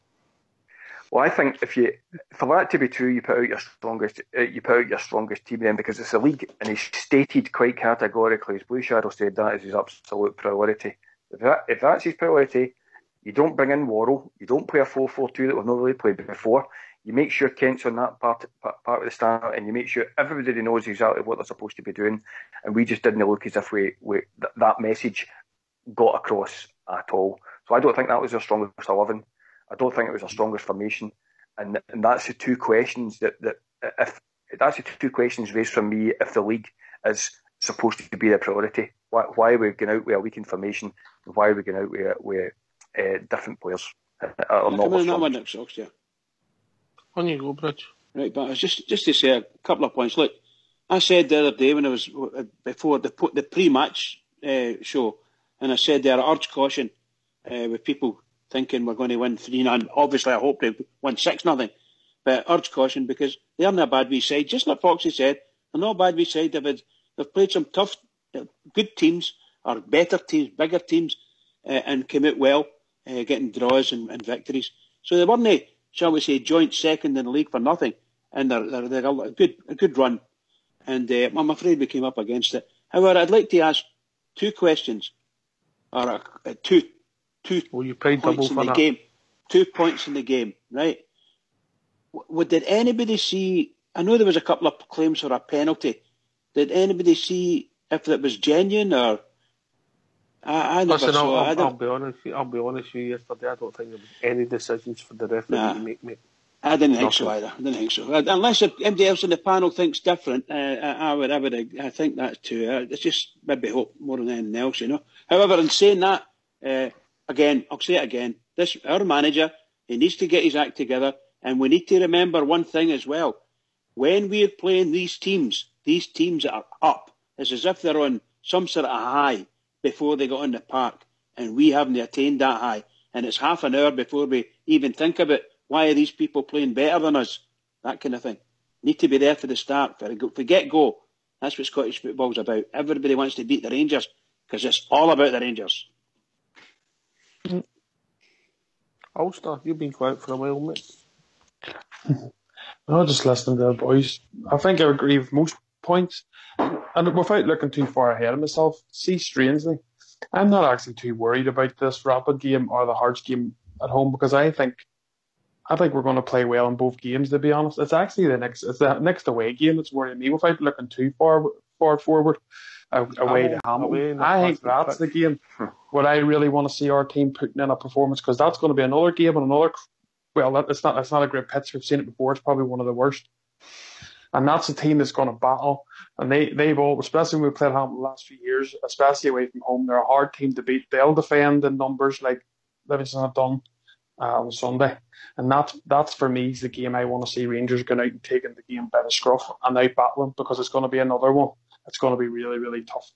Speaker 4: Well, I think for that to be true, you put out your strongest team then, because it's a league, and he stated quite categorically, as Blue Shadow said, that is his absolute priority. If that's his priority, you don't bring in Worrell, you don't play a 4-4-2 that we've not really played before. You make sure Kent's on that part of the start, and you make sure everybody knows exactly what they're supposed to be doing. And we just didn't look as if that message got across at all. So I don't think that was our strongest 11. I don't think it was our strongest formation. And that's the two questions that's the two questions raised from me. If the league is supposed to be the priority, why are we going out with a weakened formation? And why are we going out with different players?
Speaker 2: On you go, Bridge.
Speaker 3: Right, but just to say a couple of points. Look, I said the other day when I was before the pre-match show, and I said there, I urge caution with people thinking we're going to win 3-0. Obviously, I hope they win 6-0, but urge caution, because they're not a bad wee side. Just like Foxy said, they're not a bad wee side. They've played some tough, good teams, or better teams, bigger teams, and came out well, getting draws and victories. So they weren't, shall we say, joint second in the league for nothing, and they're a good run. And I'm afraid we came up against it. However, I'd like to ask two questions, or two
Speaker 2: you played
Speaker 3: points
Speaker 2: double
Speaker 3: in the
Speaker 2: for
Speaker 3: game. 2 points in the game, right? Did anybody see? I know there was a couple of claims for a penalty. Did anybody see if it was genuine, or? I never
Speaker 2: Listen,
Speaker 3: saw.
Speaker 2: I'll be honest with you. Yesterday, I don't think there was any decisions for the referee to make, mate.
Speaker 3: I didn't think so either. I didn't think so. Unless anybody else in the panel thinks different, I think that too. It's just maybe hope more than anything else, However, in saying that, again, I'll say it again. Our manager, he needs to get his act together, and we need to remember one thing as well. When we're playing these teams that are up, it's as if they're on some sort of high before they got on the park, and we haven't attained that high. And it's half an hour before we even think about why are these people playing better than us, that kind of thing. Need to be there for the start, for get-go. That's what Scottish football's about. Everybody wants to beat the Rangers, because it's all about the Rangers.
Speaker 2: Ulster, you've been quiet for a while, mate.
Speaker 1: No, just listening to the boys. I think I agree with most points. And without looking too far ahead of myself, see, strangely, I'm not actually too worried about this Rapid game or the Hearts game at home because I think we're going to play well in both games, to be honest. It's actually the next away game that's worrying me without looking too far forward away to Hamilton. I think that's the game where I really want to see our team putting in a performance because that's going to be another game and another. Well, it's not a great pitch. We've seen it before. It's probably one of the worst. And that's a team that's going to battle. And they've all, especially when we played Hamilton the last few years, especially away from home, they're a hard team to beat. They'll defend in numbers like Livingston have done on Sunday. And that's for me is the game I want to see Rangers going out and taking the game by the scruff and out battling because it's going to be another one. It's going to be really, really tough.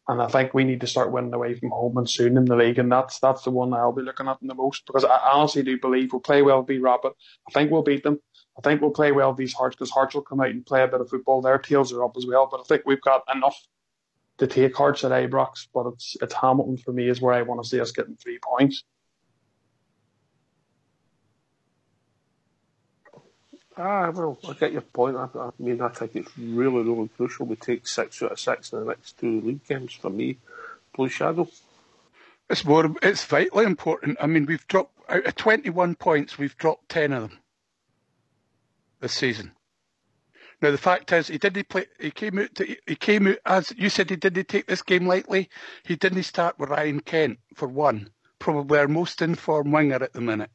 Speaker 1: And I think we need to start winning away from home and soon in the league. And that's the one I'll be looking at the most because I honestly do believe we'll play well, beat Rapid. I think we'll beat them. I think we'll play well these Hearts because Hearts will come out and play a bit of football. Their tails are up as well. But I think we've got enough to take Hearts at Ibrox. But it's Hamilton for me is where I want to see us getting 3 points.
Speaker 2: Well, I get your point. I mean, I think it's really, really crucial we take 6 out of 6 in the next 2 league games for me. Blue Shadow.
Speaker 12: It's vitally important. I mean, we've dropped out of 21 points, we've dropped 10 of them this season. Now the fact is, he didn't play. He came out as you said. He didn't take this game lightly. He didn't start with Ryan Kent for one, probably our most informed winger at the minute.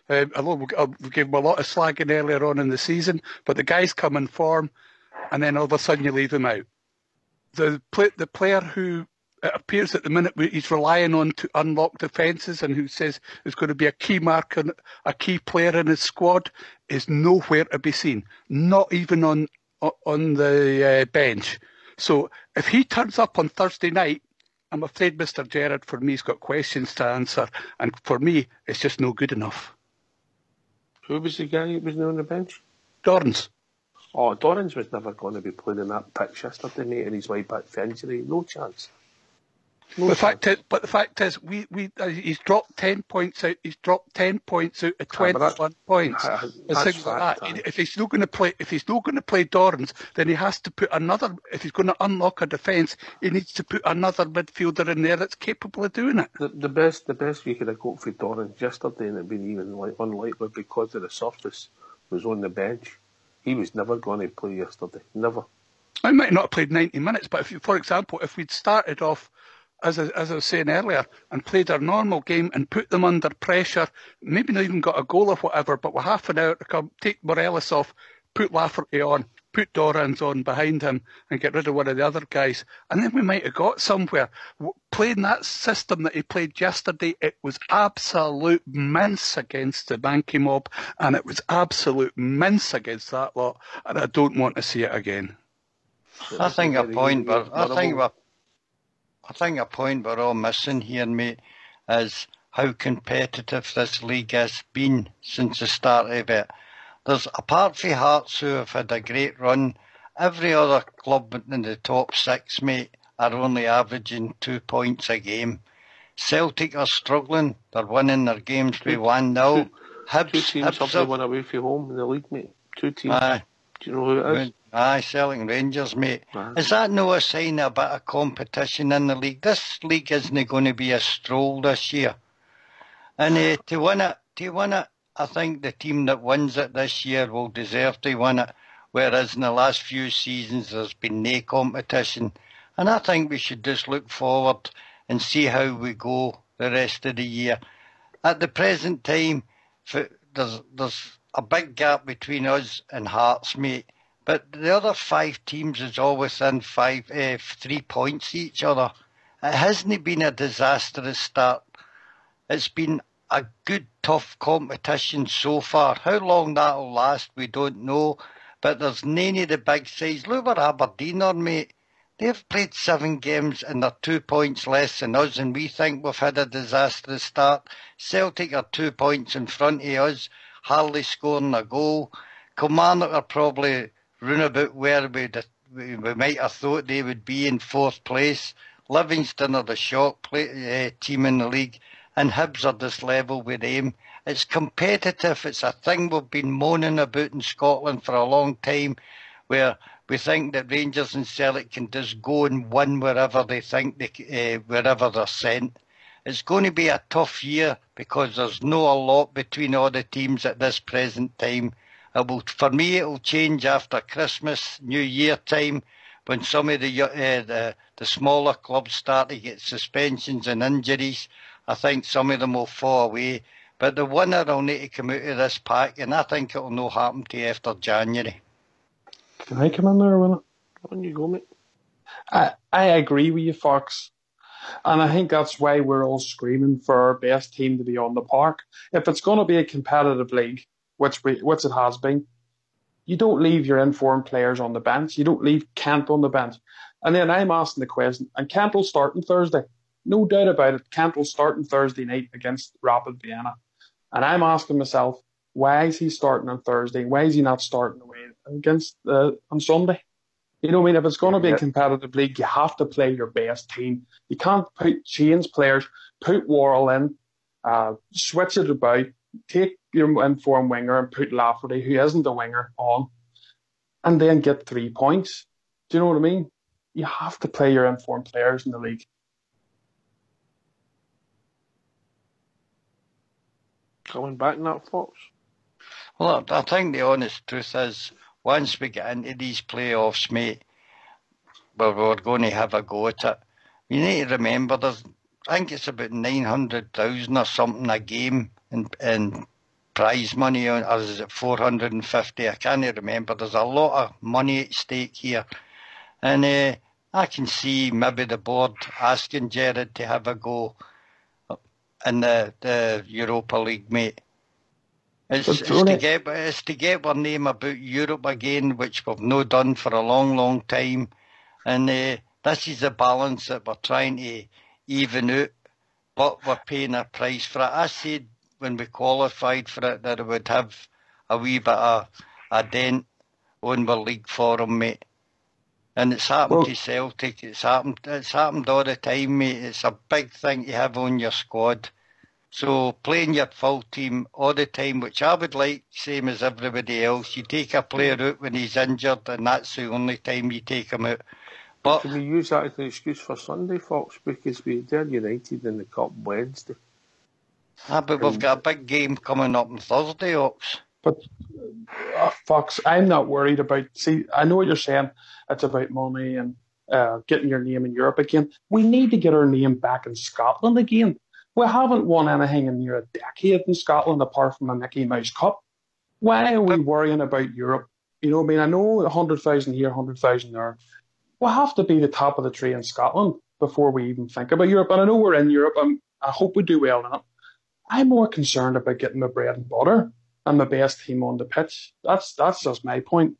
Speaker 12: Although we gave him a lot of slagging earlier on in the season, but the guy's come in form, and then all of a sudden you leave him out. The player who it appears at the minute he's relying on to unlock defences and who says is going to be a key marker, a key player in his squad, is nowhere to be seen. Not even on the bench. So if he turns up on Thursday night, I'm afraid Mr. Gerrard, for me, has got questions to answer, and for me, it's just no good enough.
Speaker 2: Who was the guy who was on the bench?
Speaker 12: Dorrans.
Speaker 2: Oh, Dorrans was never going to be playing in that pitch yesterday, mate, and he's way back for injury. No chance.
Speaker 12: The fact is, he's dropped 10 points out. He's dropped 10 points out of 21 points. Things like that. If he's not going to play Dorrans, then he has to put another. If he's going to unlock a defence, he needs to put another midfielder in there that's capable of doing it.
Speaker 2: The best we could have got for Dorrans yesterday, and it'd been even unlikely because of the surface, was on the bench. He was never going to play yesterday. Never.
Speaker 12: I might not have played 90 minutes, but for example, if we'd started off, as I was saying earlier, and played our normal game and put them under pressure, maybe not even got a goal or whatever, but with half an hour to come, take Morelos off, put Lafferty on, put Dorrans on behind him and get rid of one of the other guys, and then we might have got somewhere. Playing that system that he played yesterday, it was absolute mince against the Banky mob, and it was absolute mince against that lot, and I don't want to see it again.
Speaker 10: I think a point we're all missing here, mate, is how competitive this league has been since the start of it. There's, apart from Hearts, who have had a great run, every other club in the top 6, mate, are only averaging 2 points a game. Celtic are struggling. They're winning their games with 1-0.
Speaker 2: Two teams have won away from home in the league, mate. 2 teams. Do you know who it is?
Speaker 10: Celtic and Rangers, mate.
Speaker 2: Aye.
Speaker 10: Is that no a sign of a bit of competition in the league? This league isn't going to be a stroll this year. And to win it, I think the team that wins it this year will deserve to win it, whereas in the last few seasons there's been no competition. And I think we should just look forward and see how we go the rest of the year. At the present time, there's a big gap between us and Hearts, mate. But the other 5 teams is all within 3 points each other. It hasn't been a disastrous start. It's been a good, tough competition so far. How long that'll last, we don't know. But there's none of the big sides. Look at Aberdeen are, mate. They've played 7 games and they're 2 points less than us, and we think we've had a disastrous start. Celtic are 2 points in front of us, hardly scoring a goal. Kilmarnock are probably round about where we might have thought they would be in 4th place. Livingston are the shock team in the league, and Hibs are this level with them. It's competitive. It's a thing we've been moaning about in Scotland for a long time, where we think that Rangers and Celtic can just go and win wherever they think wherever they're sent. It's going to be a tough year because there's no a lot between all the teams at this present time. For me, it'll change after Christmas, New Year time, when some of the smaller clubs start to get suspensions and injuries. I think some of them will fall away. But the winner will need to come out of this pack, and I think it'll not happen to you after January.
Speaker 1: Can I come in there, Winner?
Speaker 2: On you go, mate.
Speaker 1: I agree with you, Fox. And I think that's why we're all screaming for our best team to be on the park. If it's going to be a competitive league, which it has been, you don't leave your informed players on the bench. You don't leave Kent on the bench. And then I'm asking the question, and Kent will start on Thursday. No doubt about it, Kent will start on Thursday night against Rapid Vienna. And I'm asking myself, why is he starting on Thursday? Why is he not starting away against on Sunday? You know what I mean? If it's going to be a competitive league, you have to play your best team. You can't change players, put Worrell in, switch it about, take your informed winger and put Lafferty, who isn't a winger, on, and then get 3 points. Do you know what I mean? You have to play your informed players in the league.
Speaker 2: Coming back in that, Fox?
Speaker 10: Well, I think the honest truth is, once we get into these playoffs, mate, we're going to have a go at it. You need to remember, I think it's about 900,000 or something a game in prize money, or is it 450? I can't remember. There's a lot of money at stake here. And I can see maybe the board asking Gerrard to have a go in the Europa League, mate. It's to get our name about Europe again, which we've not done for a long, long time. And this is the balance that we're trying to even out, but we're paying a price for it. I said when we qualified for it that it would have a wee bit of a dent on our league forum, mate. And it's happened to Celtic. It's happened all the time, mate. It's a big thing to have on your squad. So playing your full team all the time, which I would like, same as everybody else. You take a player out when he's injured, and that's the only time you take him out. But
Speaker 2: can we use that as an excuse for Sunday, Fox? Because they're United in the Cup Wednesday.
Speaker 10: But we've got a big game coming up on Thursday, Ox.
Speaker 1: But, Fox, I'm not worried about... See, I know what you're saying. It's about money and getting your name in Europe again. We need to get our name back in Scotland again. We haven't won anything in near a decade in Scotland apart from a Mickey Mouse Cup. Why are we worrying about Europe? You know what I mean? I know 100,000 here, 100,000 there. We have to be the top of the tree in Scotland before we even think about Europe. And I know we're in Europe. I hope we do well in it. I'm more concerned about getting my bread and butter and my best team on the pitch. That's just my point.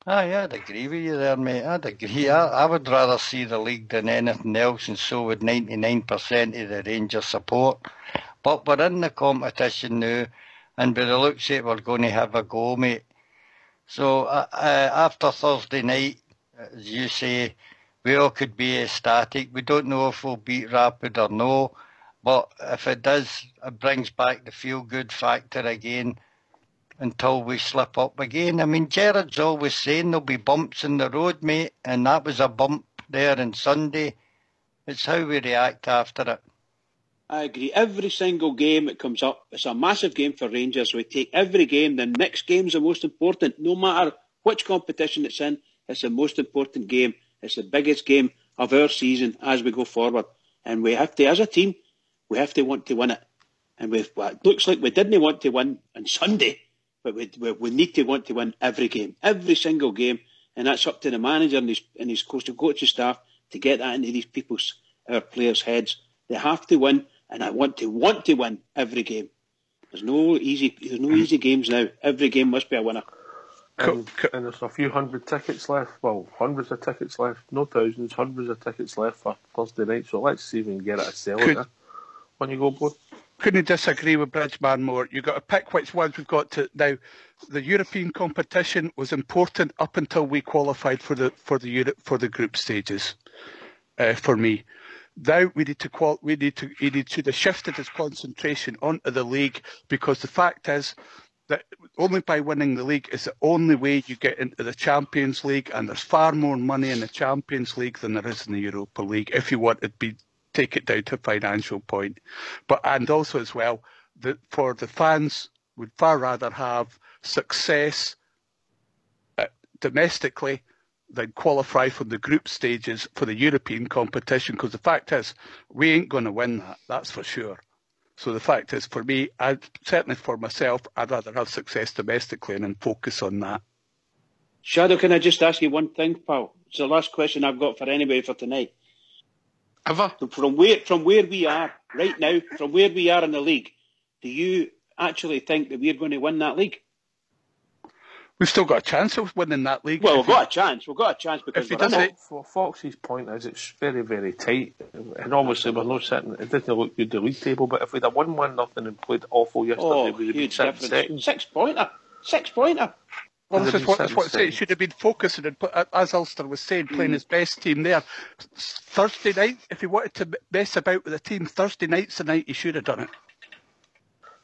Speaker 10: I'd agree with you there, mate. I'd agree. I would rather see the league than anything else, and so would 99% of the Rangers support. But we're in the competition now, and by the looks of it, we're going to have a go, mate. So after Thursday night, as you say, we all could be ecstatic. We don't know if we'll beat Rapid or no, but if it does, it brings back the feel-good factor again until we slip up again. I mean, Gerrard's always saying there'll be bumps in the road, mate, and that was a bump there on Sunday. It's how we react after it.
Speaker 3: I agree. Every single game that comes up, it's a massive game for Rangers. We take every game. The next game's the most important. No matter which competition it's in, it's the most important game. It's the biggest game of our season as we go forward. And we have to, as a team, we have to want to win it. And it looks like we didn't want to win on Sunday, but we need to want to win every game, every single game. And that's up to the manager and his coaching staff to get that into our players' heads. They have to win, and I want to win every game. There's no easy games now. Every game must be a winner.
Speaker 2: And there's a few hundred tickets left. Well, hundreds of tickets left. No thousands, hundreds of tickets left for Thursday night. So let's see if we can get it a sale there. On you go, boy.
Speaker 12: Couldn't disagree with Bridgeman more. You've got to pick which ones we've got to now. The European competition was important up until we qualified for the group stages. For me, Now he should have shifted his concentration onto the league, because the fact is that only by winning the league is the only way you get into the Champions League, and there's far more money in the Champions League than there is in the Europa League if you want to take it down to a financial point. And also as well, for the fans would far rather have success domestically than qualify for the group stages for the European competition, because the fact is we ain't going to win that, that's for sure. So the fact is, for me, certainly for myself, I'd rather have success domestically and then focus on that.
Speaker 3: Shadow, can I just ask you one thing, pal? It's the last question I've got for anybody for tonight.
Speaker 12: Ever?
Speaker 3: From where we are right now, from where we are in the league, do you actually think that we're going to win that league?
Speaker 12: We've still got a chance of winning that league.
Speaker 3: Well, we've got a chance. We've got a chance because we're in it.
Speaker 2: Fox's point is it's very, very tight. And obviously we're not sitting, it doesn't look good, the league table, but if we'd have won 1-0 and played awful yesterday, we'd have been sitting second.
Speaker 3: 6-pointer. 6-pointer.
Speaker 12: Well, that's what I say. It should have been focusing, and as Ulster was saying, playing his best team there. Thursday night, if he wanted to mess about with the team, Thursday night's the night he should have done it.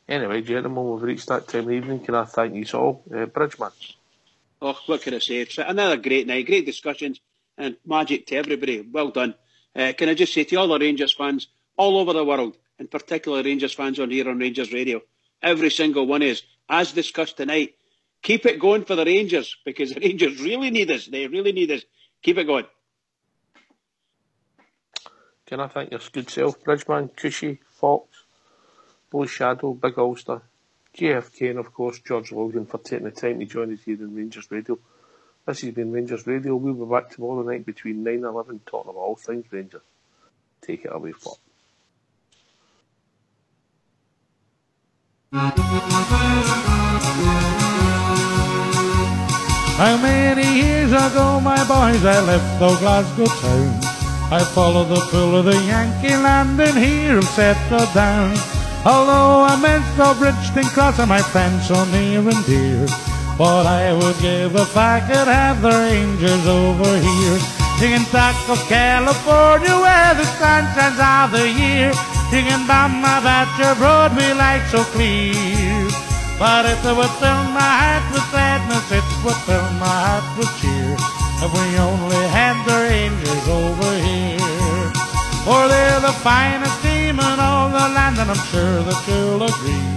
Speaker 2: Anyway, gentlemen, we've reached that time of the evening. Can I thank you all? Bridgeman.
Speaker 3: Oh, what can I say? It's another great night, great discussions, and magic to everybody. Well done. Can I just say to all the Rangers fans all over the world, and particularly Rangers fans on here on Rangers Radio, every single one is, as discussed tonight, keep it going for the Rangers, because the Rangers really need us. They really need us. Keep it going.
Speaker 2: Can I thank your good self, Bridgeman, Cushy, Fox, Blue Shadow, Big Ulster, JFK, and of course George Logan for taking the time to join us here in Rangers Radio. This has been Rangers Radio. We'll be back tomorrow night between 9 and 11 talking about all things Rangers. Take it away, Fox.
Speaker 13: How many years ago, my boys, I left the Glasgow town. I followed the pull of the Yankee land and here I'm settled down. Although I'm in so Bridgeton Cross and my friends so near and dear, what I would give if I could have the Rangers over here. Singing back of California where the sun shines all the year, singing Bama about your Broadway light so clear. But if it would fill my heart with sadness, it would fill my heart with cheer, if we only had the Rangers over here. For they're the finest team in all the land, and I'm sure that you'll agree.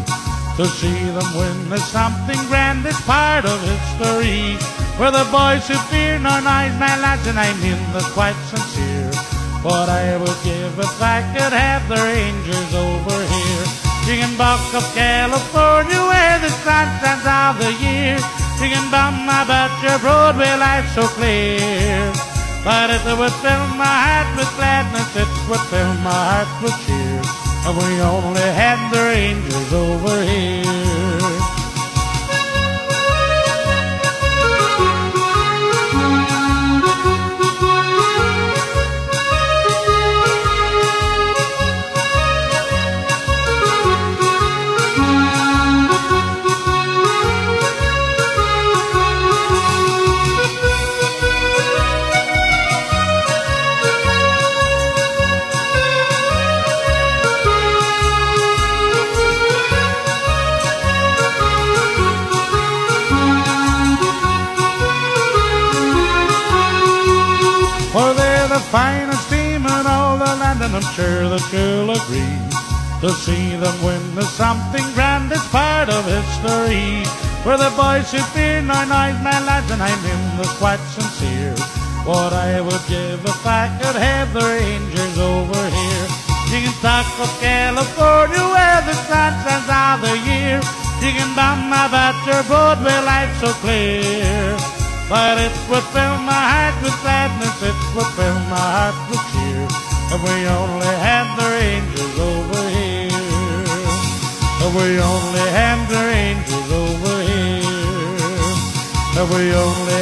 Speaker 13: To see them win is something grand, it's part of history. We're the boys who fear no noise, my lads, and I mean this quite sincere. What I would give if I could have the Rangers over here. Singing Buck of California where the sun shines all the year, singing Bum about your Broadway life so clear. But if it would fill my heart with gladness, it would fill my heart with cheer, and we only had the Rangers over here. Finest team in all the land, and I'm sure that you'll agree. To see them win is something grand, it's part of history. We're the boys who fear no noise, my lads, and I mean this quite sincere. What I would give if I could have the Rangers over here. Singing talk of California where the sun shines all the year, singing Bum about your Broadway life so clear. But it would fill my heart with sadness, it would fill my heart with cheer, if we only had the Rangers over here. If we only had the Rangers over here. If we only